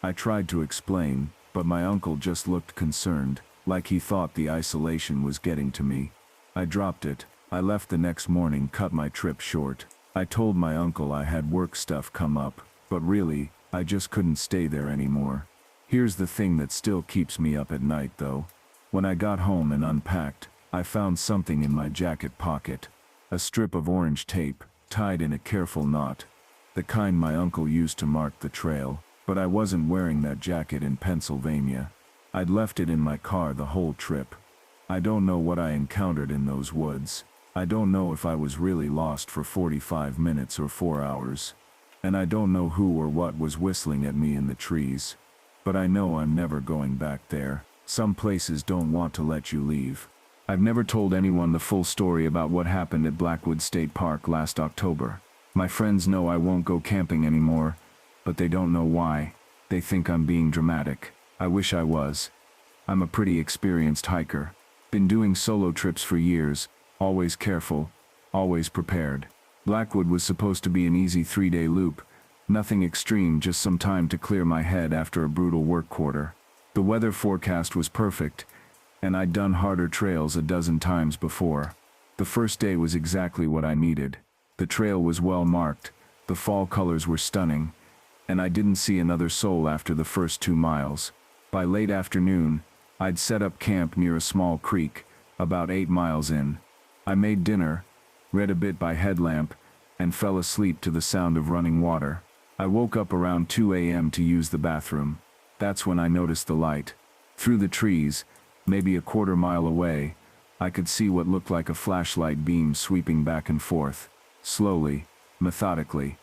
I tried to explain, but my uncle just looked concerned, like he thought the isolation was getting to me. I dropped it. I left the next morning, cut my trip short. I told my uncle I had work stuff come up, but really, I just couldn't stay there anymore. Here's the thing that still keeps me up at night though. When I got home and unpacked, I found something in my jacket pocket. A strip of orange tape, tied in a careful knot. The kind my uncle used to mark the trail, but I wasn't wearing that jacket in Pennsylvania. I'd left it in my car the whole trip. I don't know what I encountered in those woods. I don't know if I was really lost for 45 minutes or 4 hours. And I don't know who or what was whistling at me in the trees. But I know I'm never going back there. Some places don't want to let you leave. I've never told anyone the full story about what happened at Blackwood State Park last October. My friends know I won't go camping anymore, but they don't know why. They think I'm being dramatic. I wish I was. I'm a pretty experienced hiker. Been doing solo trips for years, always careful, always prepared. Blackwood was supposed to be an easy 3-day loop. Nothing extreme, just some time to clear my head after a brutal work quarter. The weather forecast was perfect, and I'd done harder trails a dozen times before. The first day was exactly what I needed. The trail was well marked, the fall colors were stunning, and I didn't see another soul after the first 2 miles. By late afternoon, I'd set up camp near a small creek, about 8 miles in. I made dinner, read a bit by headlamp, and fell asleep to the sound of running water. I woke up around 2 a.m. to use the bathroom. That's when I noticed the light. Through the trees, maybe a quarter mile away, I could see what looked like a flashlight beam sweeping back and forth, slowly, methodically,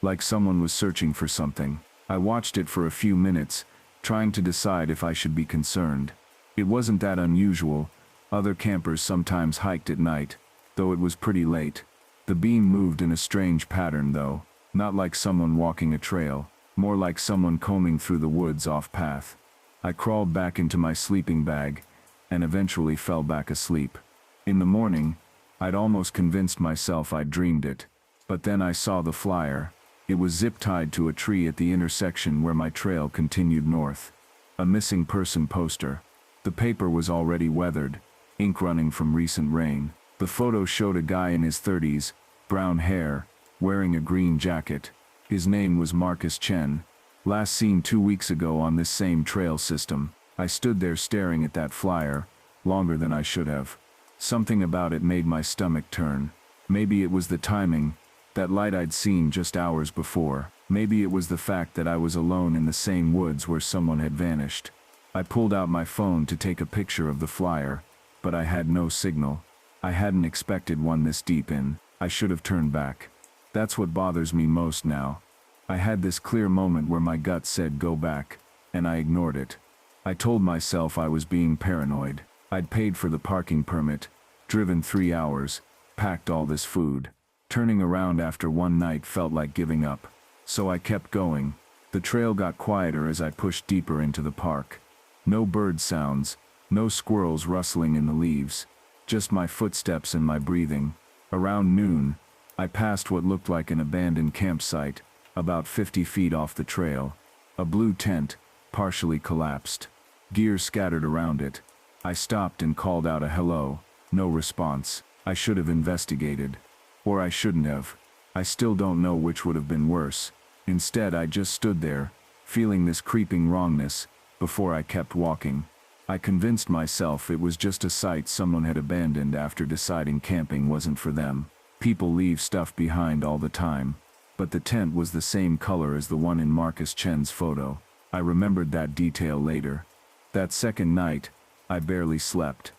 like someone was searching for something. I watched it for a few minutes, trying to decide if I should be concerned. It wasn't that unusual. Other campers sometimes hiked at night, though it was pretty late. The beam moved in a strange pattern though, not like someone walking a trail, more like someone combing through the woods off path. I crawled back into my sleeping bag, and eventually fell back asleep. In the morning, I'd almost convinced myself I'd dreamed it, but then I saw the flyer. It was zip-tied to a tree at the intersection where my trail continued north. A missing person poster. The paper was already weathered, ink running from recent rain. The photo showed a guy in his 30s, brown hair, wearing a green jacket. His name was Marcus Chen. Last seen 2 weeks ago on this same trail system. I stood there staring at that flyer, longer than I should have. Something about it made my stomach turn. Maybe it was the timing, that light I'd seen just hours before. Maybe it was the fact that I was alone in the same woods where someone had vanished. I pulled out my phone to take a picture of the flyer, but I had no signal. I hadn't expected one this deep in. I should have turned back. That's what bothers me most now. I had this clear moment where my gut said go back, and I ignored it. I told myself I was being paranoid. I'd paid for the parking permit, driven 3 hours, packed all this food. Turning around after one night felt like giving up. So I kept going. The trail got quieter as I pushed deeper into the park. No bird sounds, no squirrels rustling in the leaves. Just my footsteps and my breathing. Around noon, I passed what looked like an abandoned campsite, about 50 feet off the trail. A blue tent, partially collapsed. Gear scattered around it. I stopped and called out a hello. No response. I should have investigated. Or I shouldn't have. I still don't know which would have been worse. Instead, I just stood there, feeling this creeping wrongness, before I kept walking. I convinced myself it was just a site someone had abandoned after deciding camping wasn't for them. People leave stuff behind all the time. But the tent was the same color as the one in Marcus Chen's photo. I remembered that detail later. That second night, I barely slept.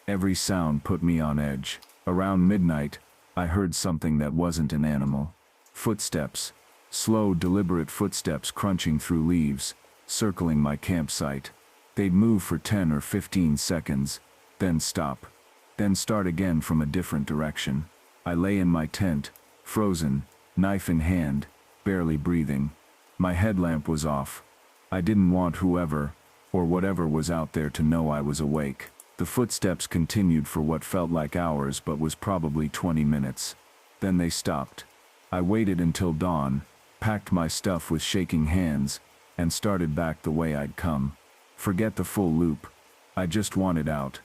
Every sound put me on edge. Around midnight, I heard something that wasn't an animal. Footsteps. Slow, deliberate footsteps crunching through leaves, circling my campsite. They'd move for 10 or 15 seconds, then stop. Then start again from a different direction. I lay in my tent, frozen, knife in hand, barely breathing. My headlamp was off. I didn't want whoever, or whatever was out there to know I was awake. The footsteps continued for what felt like hours but was probably 20 minutes. Then they stopped. I waited until dawn, packed my stuff with shaking hands, and started back the way I'd come. Forget the full loop. I just wanted out.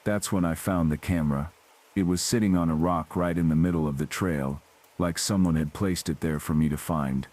That's when I found the camera. It was sitting on a rock right in the middle of the trail, like someone had placed it there for me to find.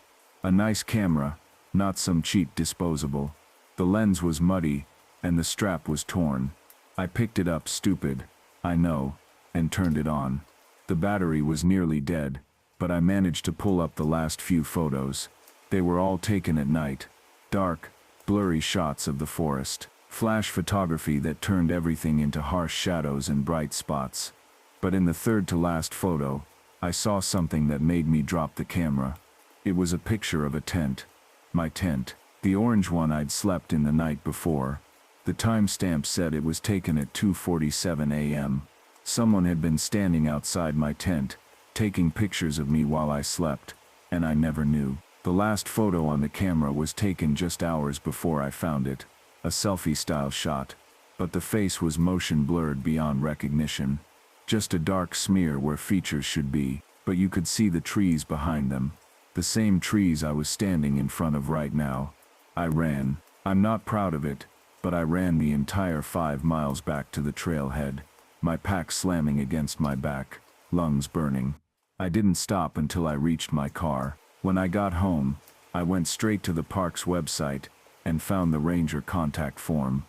A nice camera, not some cheap disposable. The lens was muddy, and the strap was torn. I picked it up, stupid, I know, and turned it on. The battery was nearly dead, but I managed to pull up the last few photos. They were all taken at night. Dark, blurry shots of the forest. Flash photography that turned everything into harsh shadows and bright spots. But in the third to last photo, I saw something that made me drop the camera. It was a picture of a tent. My tent. The orange one I'd slept in the night before. The timestamp said it was taken at 2:47 a.m. Someone had been standing outside my tent, taking pictures of me while I slept, and I never knew. The last photo on the camera was taken just hours before I found it. A selfie-style shot, but the face was motion blurred beyond recognition. Just a dark smear where features should be, but you could see the trees behind them. The same trees I was standing in front of right now. I ran. I'm not proud of it, but I ran the entire 5 miles back to the trailhead, my pack slamming against my back, lungs burning. I didn't stop until I reached my car. When I got home, I went straight to the park's website and found the ranger contact form.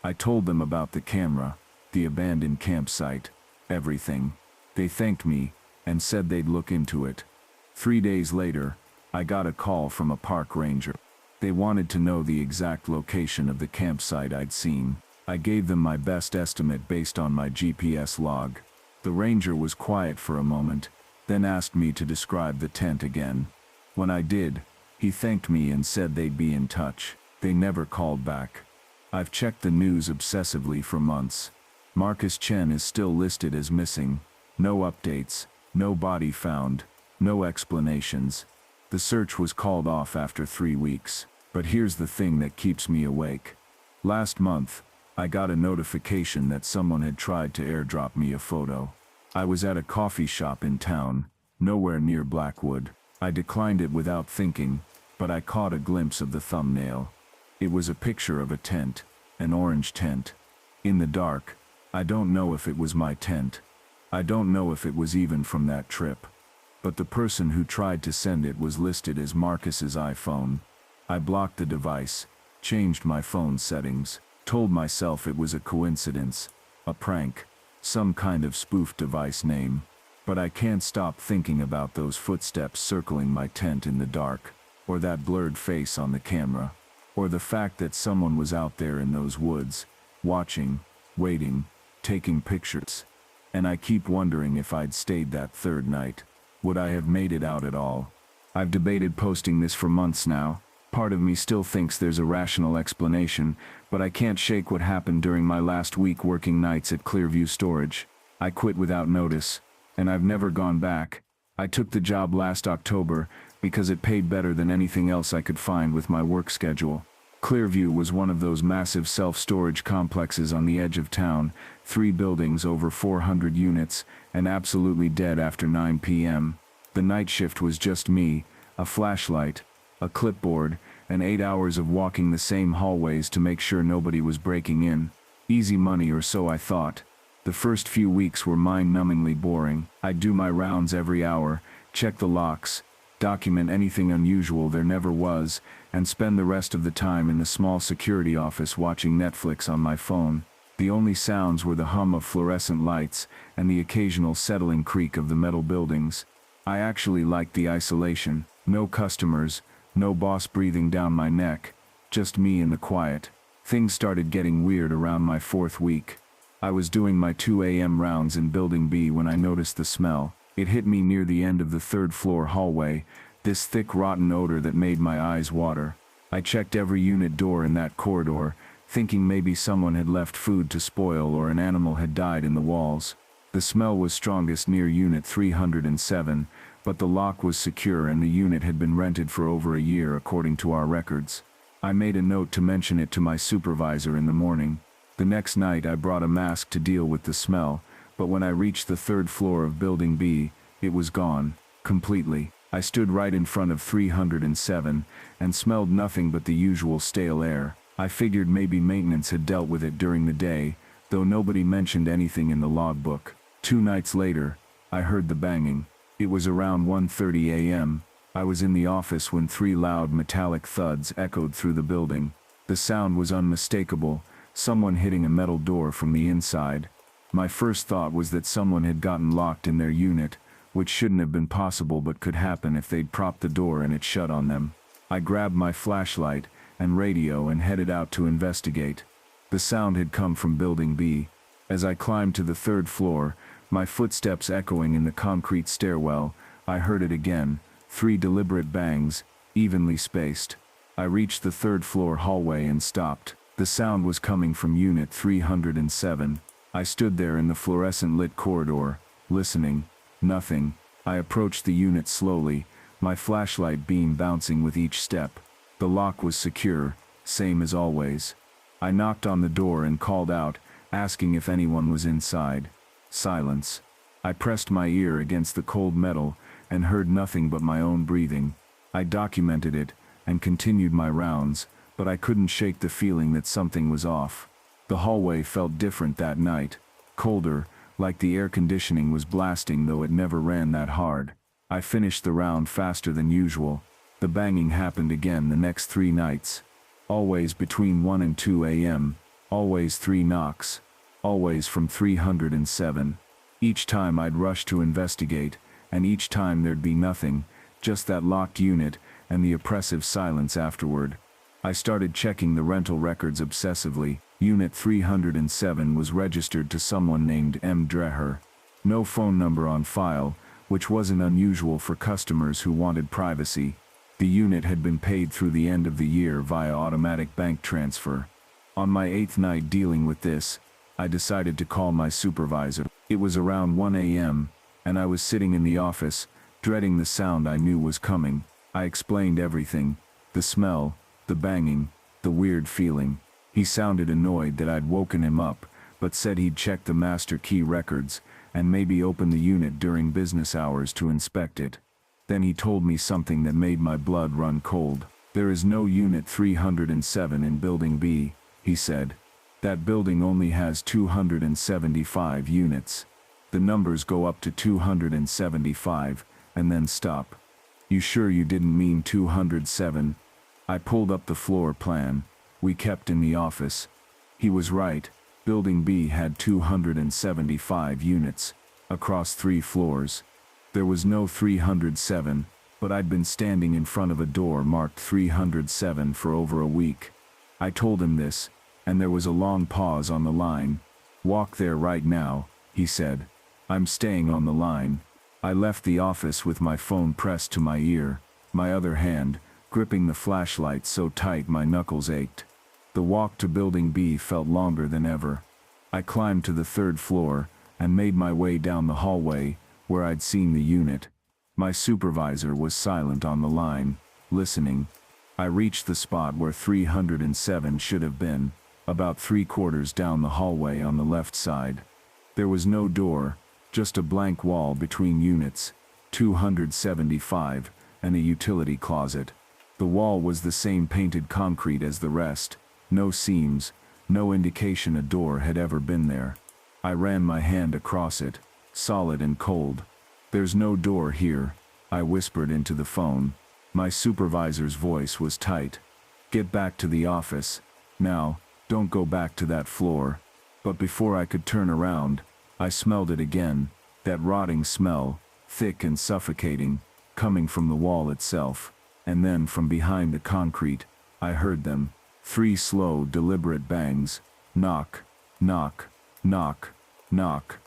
I told them about the camera, the abandoned campsite, everything. They thanked me and said they'd look into it. 3 days later, I got a call from a park ranger. They wanted to know the exact location of the campsite I'd seen. I gave them my best estimate based on my GPS log. The ranger was quiet for a moment, then asked me to describe the tent again. When I did, he thanked me and said they'd be in touch. They never called back. I've checked the news obsessively for months. Marcus Chen is still listed as missing. No updates, no body found, no explanations. The search was called off after 3 weeks. But here's the thing that keeps me awake. Last month, I got a notification that someone had tried to airdrop me a photo. I was at a coffee shop in town, nowhere near Blackwood. I declined it without thinking, but I caught a glimpse of the thumbnail. It was a picture of a tent, an orange tent. In the dark, I don't know if it was my tent. I don't know if it was even from that trip. But the person who tried to send it was listed as Marcus's iPhone. I blocked the device, changed my phone settings, told myself it was a coincidence, a prank, some kind of spoof device name. But I can't stop thinking about those footsteps circling my tent in the dark, or that blurred face on the camera. Or the fact that someone was out there in those woods, watching, waiting, taking pictures. And I keep wondering if I'd stayed that third night, would I have made it out at all? I've debated posting this for months now. Part of me still thinks there's a rational explanation, but I can't shake what happened during my last week working nights at Clearview Storage. I quit without notice, and I've never gone back. I took the job last October, because it paid better than anything else I could find with my work schedule. Clearview was one of those massive self-storage complexes on the edge of town, 3 buildings over 400 units, and absolutely dead after 9 p.m. The night shift was just me, a flashlight, a clipboard, and 8 hours of walking the same hallways to make sure nobody was breaking in. Easy money, or so I thought. The first few weeks were mind-numbingly boring. I'd do my rounds every hour, check the locks, document anything unusual there never was, and spend the rest of the time in the small security office watching Netflix on my phone. The only sounds were the hum of fluorescent lights and the occasional settling creak of the metal buildings. I actually liked the isolation. No customers, no boss breathing down my neck, just me in the quiet. Things started getting weird around my 4th week. I was doing my 2 a.m. rounds in Building B when I noticed the smell. It hit me near the end of the 3rd floor hallway, this thick rotten odor that made my eyes water. I checked every unit door in that corridor, thinking maybe someone had left food to spoil or an animal had died in the walls. The smell was strongest near Unit 307, but the lock was secure and the unit had been rented for over a year according to our records. I made a note to mention it to my supervisor in the morning. The next night I brought a mask to deal with the smell, but when I reached the 3rd floor of Building B, it was gone, completely. I stood right in front of 307 and smelled nothing but the usual stale air. I figured maybe maintenance had dealt with it during the day, though nobody mentioned anything in the logbook. 2 nights later, I heard the banging. It was around 1:30 a.m. I was in the office when 3 loud metallic thuds echoed through the building. The sound was unmistakable, someone hitting a metal door from the inside. My first thought was that someone had gotten locked in their unit, which shouldn't have been possible but could happen if they'd propped the door and it shut on them. I grabbed my flashlight and radio and headed out to investigate. The sound had come from Building B. As I climbed to the 3rd floor, my footsteps echoing in the concrete stairwell, I heard it again, 3 deliberate bangs, evenly spaced. I reached the 3rd floor hallway and stopped. The sound was coming from Unit 307. I stood there in the fluorescent lit corridor, listening. Nothing. I approached the unit slowly, my flashlight beam bouncing with each step. The lock was secure, same as always. I knocked on the door and called out, asking if anyone was inside. Silence. I pressed my ear against the cold metal and heard nothing but my own breathing. I documented it and continued my rounds, but I couldn't shake the feeling that something was off. The hallway felt different that night, colder, like the air conditioning was blasting though it never ran that hard. I finished the round faster than usual. The banging happened again the next 3 nights. Always between 1 and 2 a.m., always 3 knocks, always from 307. Each time I'd rush to investigate, and each time there'd be nothing, just that locked unit and the oppressive silence afterward. I started checking the rental records obsessively. Unit 307 was registered to someone named M. Dreher. No phone number on file, which wasn't unusual for customers who wanted privacy. The unit had been paid through the end of the year via automatic bank transfer. On my 8th night dealing with this, I decided to call my supervisor. It was around 1 a.m., and I was sitting in the office, dreading the sound I knew was coming. I explained everything. The smell, the banging, the weird feeling. He sounded annoyed that I'd woken him up, but said he'd check the master key records, and maybe open the unit during business hours to inspect it. Then he told me something that made my blood run cold. "There is no Unit 307 in Building B," he said. "That building only has 275 units. The numbers go up to 275, and then stop. You sure you didn't mean 207? I pulled up the floor plan we kept in the office. He was right. Building B had 275 units, across 3 floors. There was no 307, but I'd been standing in front of a door marked 307 for over a week. I told him this, and there was a long pause on the line. "Walk there right now," he said. "I'm staying on the line." I left the office with my phone pressed to my ear, my other hand gripping the flashlight so tight my knuckles ached. The walk to Building B felt longer than ever. I climbed to the 3rd floor and made my way down the hallway where I'd seen the unit. My supervisor was silent on the line, listening. I reached the spot where 307 should have been, about 3/4 down the hallway on the left side. There was no door, just a blank wall between units, 275, and a utility closet. The wall was the same painted concrete as the rest, no seams, no indication a door had ever been there. I ran my hand across it, solid and cold. "There's no door here," I whispered into the phone. My supervisor's voice was tight. "Get back to the office. Now, don't go back to that floor." But before I could turn around, I smelled it again, that rotting smell, thick and suffocating, coming from the wall itself. And then from behind the concrete, I heard them. 3 slow, deliberate bangs. Knock, knock, knock, knock.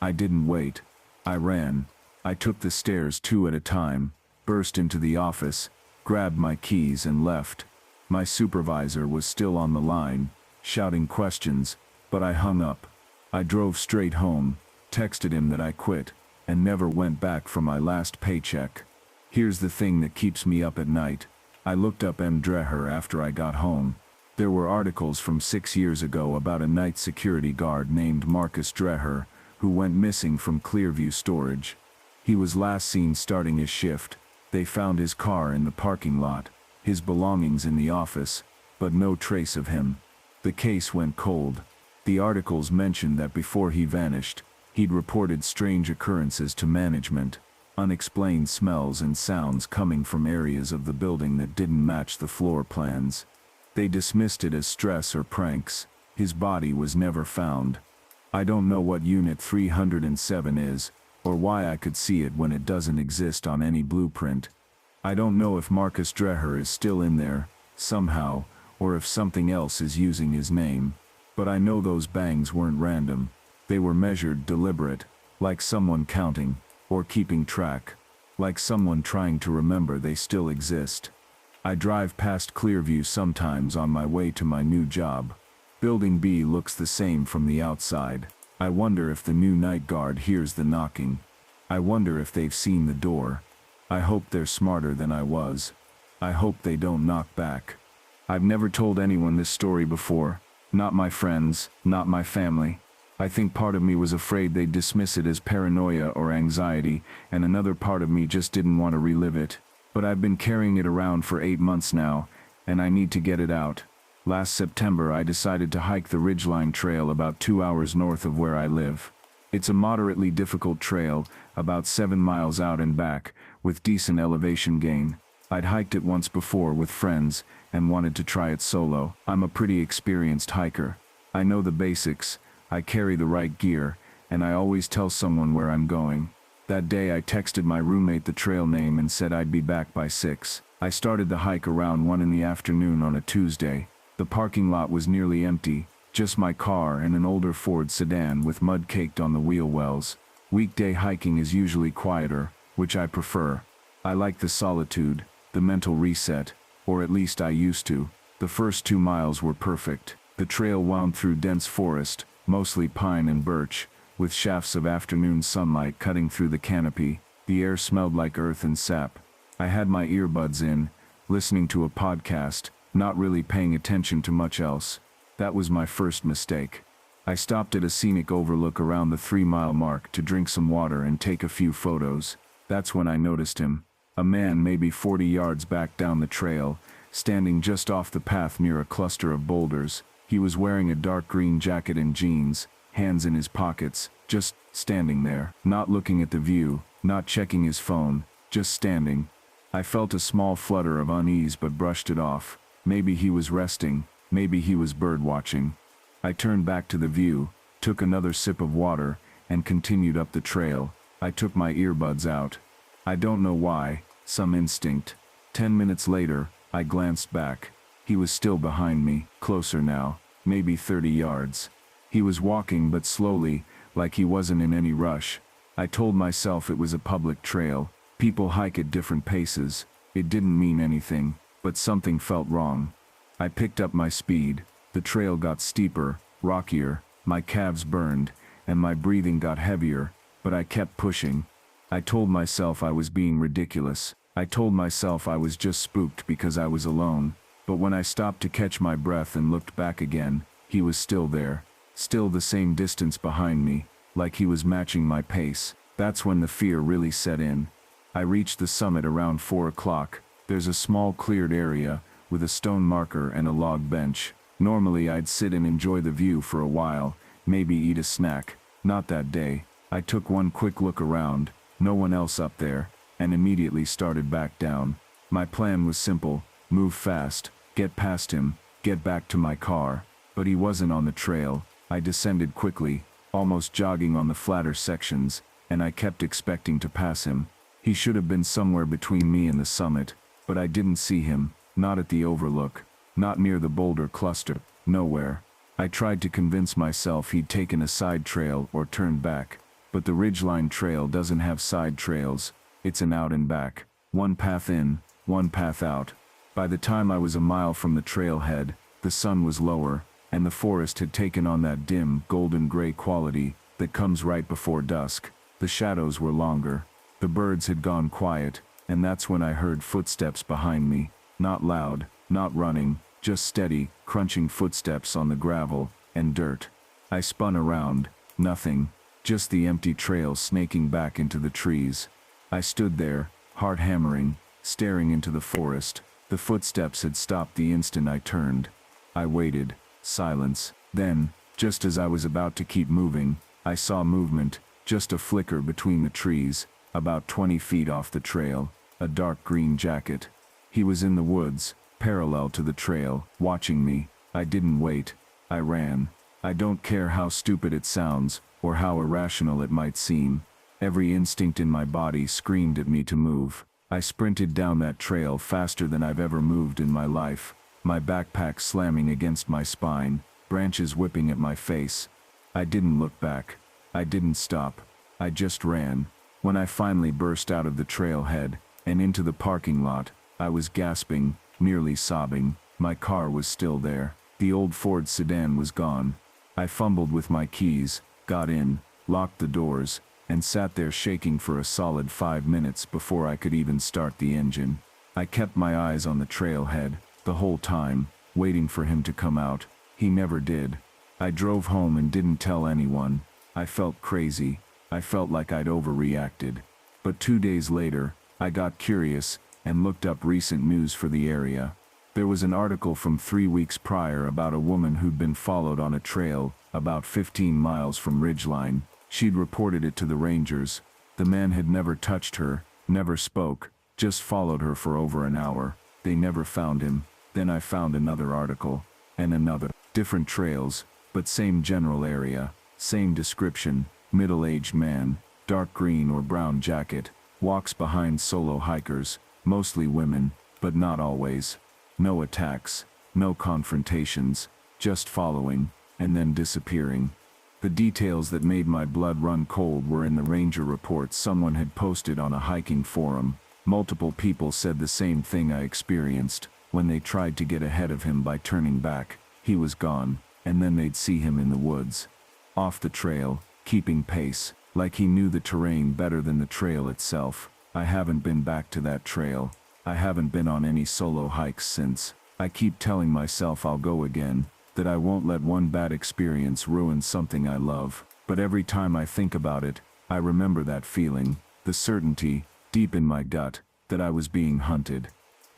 I didn't wait. I ran. I took the stairs 2 at a time, burst into the office, grabbed my keys and left. My supervisor was still on the line, shouting questions, but I hung up. I drove straight home, texted him that I quit, and never went back for my last paycheck. Here's the thing that keeps me up at night. I looked up M. Dreher after I got home. There were articles from 6 years ago about a night security guard named Marcus Dreher, who went missing from Clearview Storage. He was last seen starting his shift, They found his car in the parking lot, his belongings in the office, but no trace of him. The case went cold. The articles mentioned that before he vanished, he'd reported strange occurrences to management, unexplained smells and sounds coming from areas of the building that didn't match the floor plans. They dismissed it as stress or pranks. His body was never found. I don't know what Unit 307 is, or why I could see it when it doesn't exist on any blueprint. I don't know if Marcus Dreher is still in there, somehow, or if something else is using his name. But I know those bangs weren't random. They were measured, deliberate, like someone counting, or keeping track, like someone trying to remember they still exist. I drive past Clearview sometimes on my way to my new job. Building B looks the same from the outside. I wonder if the new night guard hears the knocking. I wonder if they've seen the door. I hope they're smarter than I was. I hope they don't knock back. I've never told anyone this story before. Not my friends, not my family. I think part of me was afraid they'd dismiss it as paranoia or anxiety, and another part of me just didn't want to relive it. But I've been carrying it around for 8 months now, and I need to get it out. Last September I decided to hike the Ridgeline Trail about 2 hours north of where I live. It's a moderately difficult trail, about 7 miles out and back, with decent elevation gain. I'd hiked it once before with friends, and wanted to try it solo. I'm a pretty experienced hiker. I know the basics, I carry the right gear, and I always tell someone where I'm going. That day I texted my roommate the trail name and said I'd be back by 6. I started the hike around 1 in the afternoon on a Tuesday. The parking lot was nearly empty, just my car and an older Ford sedan with mud caked on the wheel wells. Weekday hiking is usually quieter, which I prefer. I like the solitude, the mental reset, or at least I used to. The first 2 miles were perfect. The trail wound through dense forest, mostly pine and birch, with shafts of afternoon sunlight cutting through the canopy. The air smelled like earth and sap. I had my earbuds in, listening to a podcast, not really paying attention to much else. That was my first mistake. I stopped at a scenic overlook around the 3-mile mark to drink some water and take a few photos. That's when I noticed him. A man maybe 40 yards back down the trail, standing just off the path near a cluster of boulders. He was wearing a dark green jacket and jeans, hands in his pockets, just standing there, not looking at the view, not checking his phone, just standing. I felt a small flutter of unease but brushed it off. Maybe he was resting, maybe he was bird watching. I turned back to the view, took another sip of water, and continued up the trail. I took my earbuds out. I don't know why, some instinct. 10 minutes later, I glanced back. He was still behind me, closer now, maybe 30 yards. He was walking but slowly, like he wasn't in any rush. I told myself it was a public trail. People hike at different paces. It didn't mean anything, but something felt wrong. I picked up my speed. The trail got steeper, rockier, my calves burned, and my breathing got heavier, but I kept pushing. I told myself I was being ridiculous. I told myself I was just spooked because I was alone. But when I stopped to catch my breath and looked back again, he was still there. Still the same distance behind me, like he was matching my pace. That's when the fear really set in. I reached the summit around 4 o'clock. There's a small cleared area, with a stone marker and a log bench. Normally I'd sit and enjoy the view for a while, maybe eat a snack. Not that day. I took one quick look around, no one else up there, and immediately started back down. My plan was simple, move fast, get past him, get back to my car. But he wasn't on the trail. I descended quickly, almost jogging on the flatter sections, and I kept expecting to pass him. He should have been somewhere between me and the summit, but I didn't see him, not at the overlook, not near the boulder cluster, nowhere. I tried to convince myself he'd taken a side trail or turned back, but the Ridgeline Trail doesn't have side trails. It's an out and back, one path in, one path out. By the time I was a mile from the trailhead, the sun was lower, and the forest had taken on that dim, golden gray quality that comes right before dusk. The shadows were longer. The birds had gone quiet, and that's when I heard footsteps behind me. Not loud, not running, just steady, crunching footsteps on the gravel and dirt. I spun around. Nothing. Just the empty trail snaking back into the trees. I stood there, heart hammering, staring into the forest. The footsteps had stopped the instant I turned. I waited. Silence. Then, just as I was about to keep moving, I saw movement, just a flicker between the trees, about 20 feet off the trail, a dark green jacket. He was in the woods, parallel to the trail, watching me. I didn't wait. I ran. I don't care how stupid it sounds, or how irrational it might seem. Every instinct in my body screamed at me to move. I sprinted down that trail faster than I've ever moved in my life, my backpack slamming against my spine, branches whipping at my face. I didn't look back. I didn't stop. I just ran. When I finally burst out of the trailhead, and into the parking lot, I was gasping, nearly sobbing. My car was still there. The old Ford sedan was gone. I fumbled with my keys, got in, locked the doors, and sat there shaking for a solid 5 minutes before I could even start the engine. I kept my eyes on the trailhead, the whole time, waiting for him to come out. He never did. I drove home and didn't tell anyone. I felt crazy. I felt like I'd overreacted. But 2 days later, I got curious, and looked up recent news for the area. There was an article from 3 weeks prior about a woman who'd been followed on a trail, about 15 miles from Ridgeline. She'd reported it to the rangers. The man had never touched her, never spoke, just followed her for over an hour. They never found him. Then I found another article, and another. Different trails, but same general area, same description, middle-aged man, dark green or brown jacket, walks behind solo hikers, mostly women, but not always. No attacks, no confrontations, just following, and then disappearing. The details that made my blood run cold were in the ranger reports someone had posted on a hiking forum. Multiple people said the same thing I experienced. When they tried to get ahead of him by turning back, he was gone, and then they'd see him in the woods. Off the trail, keeping pace, like he knew the terrain better than the trail itself. I haven't been back to that trail. I haven't been on any solo hikes since. I keep telling myself I'll go again, that I won't let one bad experience ruin something I love. But every time I think about it, I remember that feeling, the certainty, deep in my gut, that I was being hunted.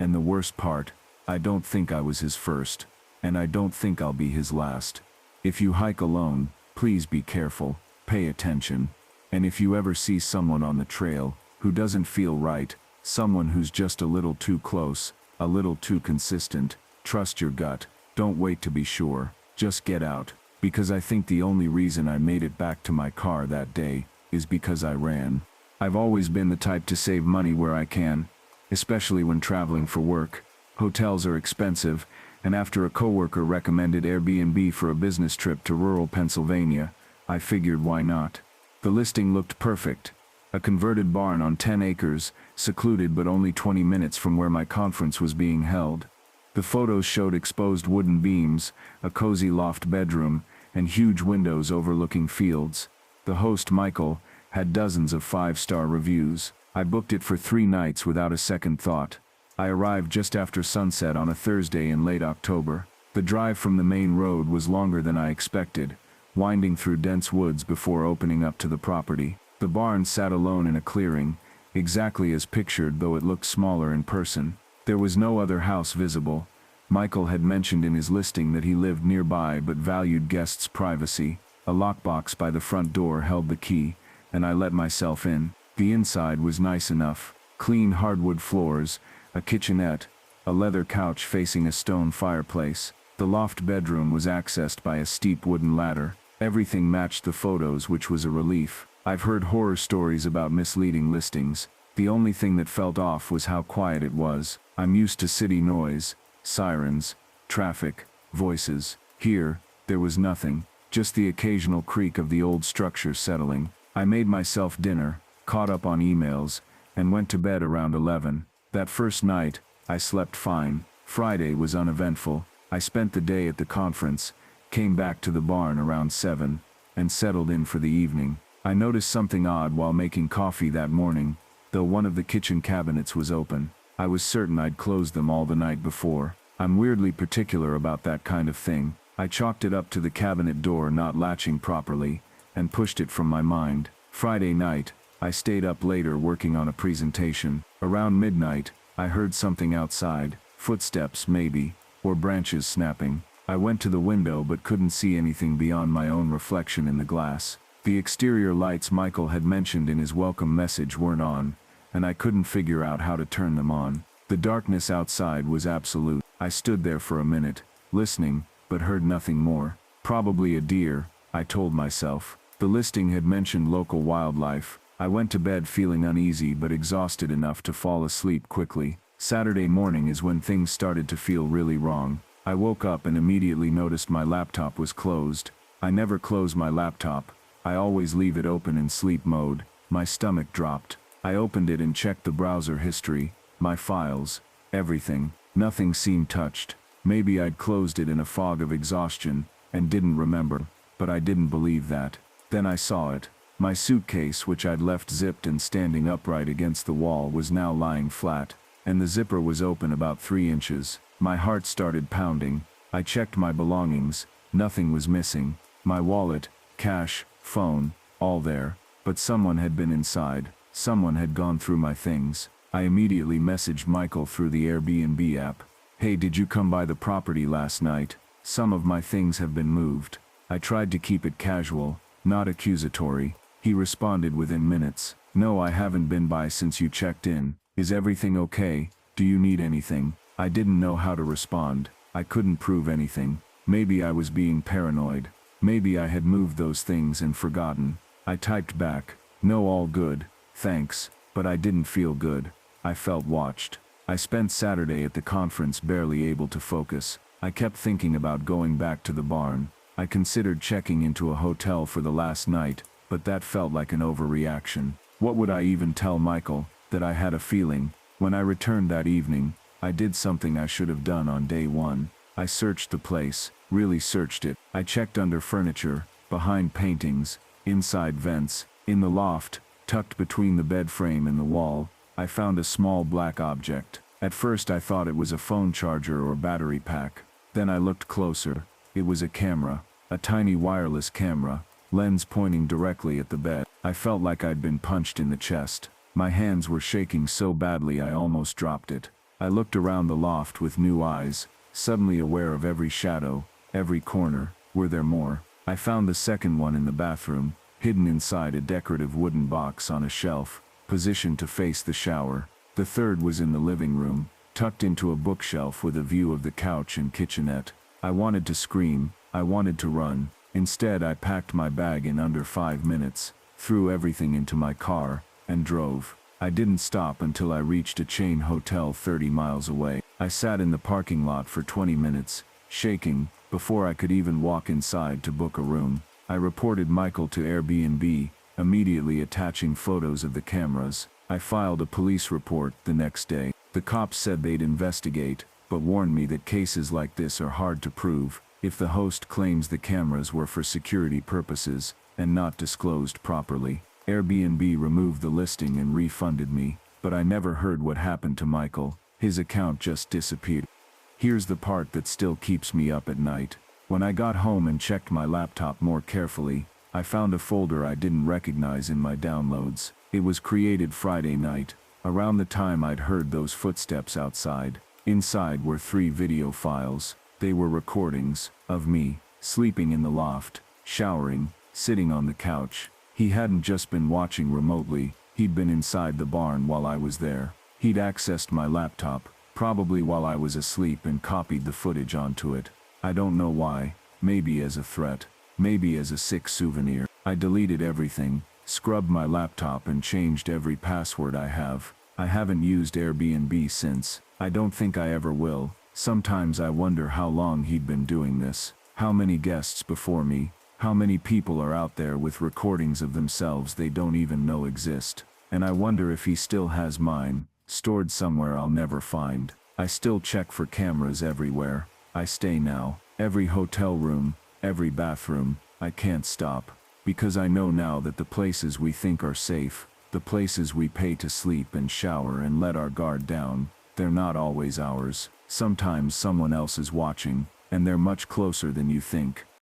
And the worst part, I don't think I was his first, and I don't think I'll be his last. If you hike alone, please be careful, pay attention. And if you ever see someone on the trail who doesn't feel right, someone who's just a little too close, a little too consistent, trust your gut. Don't wait to be sure. Just get out. Because I think the only reason I made it back to my car that day is because I ran. I've always been the type to save money where I can, especially when traveling for work. Hotels are expensive, and after a coworker recommended Airbnb for a business trip to rural Pennsylvania, I figured why not. The listing looked perfect. A converted barn on 10 acres, secluded but only 20 minutes from where my conference was being held. The photos showed exposed wooden beams, a cozy loft bedroom, and huge windows overlooking fields. The host, Michael, had dozens of 5-star reviews. I booked it for 3 nights without a second thought. I arrived just after sunset on a Thursday in late October. The drive from the main road was longer than I expected, winding through dense woods before opening up to the property. The barn sat alone in a clearing, exactly as pictured, though it looked smaller in person. There was no other house visible. Michael had mentioned in his listing that he lived nearby but valued guests' privacy. A lockbox by the front door held the key, and I let myself in. The inside was nice enough. Clean hardwood floors, a kitchenette, a leather couch facing a stone fireplace. The loft bedroom was accessed by a steep wooden ladder. Everything matched the photos, which was a relief. I've heard horror stories about misleading listings. The only thing that felt off was how quiet it was. I'm used to city noise, sirens, traffic, voices. Here, there was nothing, just the occasional creak of the old structure settling. I made myself dinner, caught up on emails, and went to bed around 11. That first night, I slept fine. Friday was uneventful. I spent the day at the conference, came back to the barn around 7, and settled in for the evening. I noticed something odd while making coffee that morning. Though one of the kitchen cabinets was open, I was certain I'd closed them all the night before. I'm weirdly particular about that kind of thing. I chalked it up to the cabinet door not latching properly, and pushed it from my mind. Friday night, I stayed up later working on a presentation. Around midnight, I heard something outside, footsteps maybe, or branches snapping. I went to the window but couldn't see anything beyond my own reflection in the glass. The exterior lights Michael had mentioned in his welcome message weren't on, and I couldn't figure out how to turn them on. The darkness outside was absolute. I stood there for a minute, listening, but heard nothing more. Probably a deer, I told myself. The listing had mentioned local wildlife. I went to bed feeling uneasy but exhausted enough to fall asleep quickly. Saturday morning is when things started to feel really wrong. I woke up and immediately noticed my laptop was closed. I never close my laptop. I always leave it open in sleep mode. My stomach dropped. I opened it and checked the browser history, my files, everything. Nothing seemed touched. Maybe I'd closed it in a fog of exhaustion and didn't remember, but I didn't believe that. Then I saw it. My suitcase, which I'd left zipped and standing upright against the wall, was now lying flat, and the zipper was open about 3 inches. My heart started pounding. I checked my belongings. Nothing was missing. My wallet, cash, phone, all there. But someone had been inside. Someone had gone through my things. I immediately messaged Michael through the Airbnb app. Hey, did you come by the property last night? Some of my things have been moved. I tried to keep it casual, not accusatory. He responded within minutes. No, I haven't been by since you checked in. Is everything okay? Do you need anything? I didn't know how to respond. I couldn't prove anything. Maybe I was being paranoid. Maybe I had moved those things and forgotten. I typed back, no, all good, thanks, but I didn't feel good. I felt watched. I spent Saturday at the conference barely able to focus. I kept thinking about going back to the barn. I considered checking into a hotel for the last night, but that felt like an overreaction. What would I even tell Michael? That I had a feeling. When I returned that evening, I did something I should have done on day one. I searched the place, really searched it. I checked under furniture, behind paintings, inside vents, in the loft, tucked between the bed frame and the wall. I found a small black object. At first I thought it was a phone charger or battery pack. Then I looked closer. It was a camera, a tiny wireless camera, lens pointing directly at the bed. I felt like I'd been punched in the chest. My hands were shaking so badly I almost dropped it. I looked around the loft with new eyes, suddenly aware of every shadow, every corner. Were there more? I found the second one in the bathroom, hidden inside a decorative wooden box on a shelf, positioned to face the shower. The third was in the living room, tucked into a bookshelf with a view of the couch and kitchenette. I wanted to scream, I wanted to run. Instead, I packed my bag in under 5 minutes, threw everything into my car, and drove. I didn't stop until I reached a chain hotel 30 miles away. I sat in the parking lot for 20 minutes, shaking, before I could even walk inside to book a room. I reported Michael to Airbnb, immediately attaching photos of the cameras. I filed a police report the next day. The cops said they'd investigate, but warned me that cases like this are hard to prove. If the host claims the cameras were for security purposes, and not disclosed properly. Airbnb removed the listing and refunded me, but I never heard what happened to Michael. His account just disappeared. Here's the part that still keeps me up at night. When I got home and checked my laptop more carefully, I found a folder I didn't recognize in my downloads. It was created Friday night, around the time I'd heard those footsteps outside. Inside were 3 video files. They were recordings of me, sleeping in the loft, showering, sitting on the couch. He hadn't just been watching remotely, he'd been inside the barn while I was there. He'd accessed my laptop, probably while I was asleep, and copied the footage onto it. I don't know why, maybe as a threat, maybe as a sick souvenir. I deleted everything, scrubbed my laptop and changed every password I have. I haven't used Airbnb since. I don't think I ever will. Sometimes I wonder how long he'd been doing this. How many guests before me? How many people are out there with recordings of themselves they don't even know exist? And I wonder if he still has mine, stored somewhere I'll never find. I still check for cameras everywhere. I stay now. Every hotel room, every bathroom. I can't stop. Because I know now that the places we think are safe, the places we pay to sleep and shower and let our guard down, they're not always ours. Sometimes someone else is watching, and they're much closer than you think.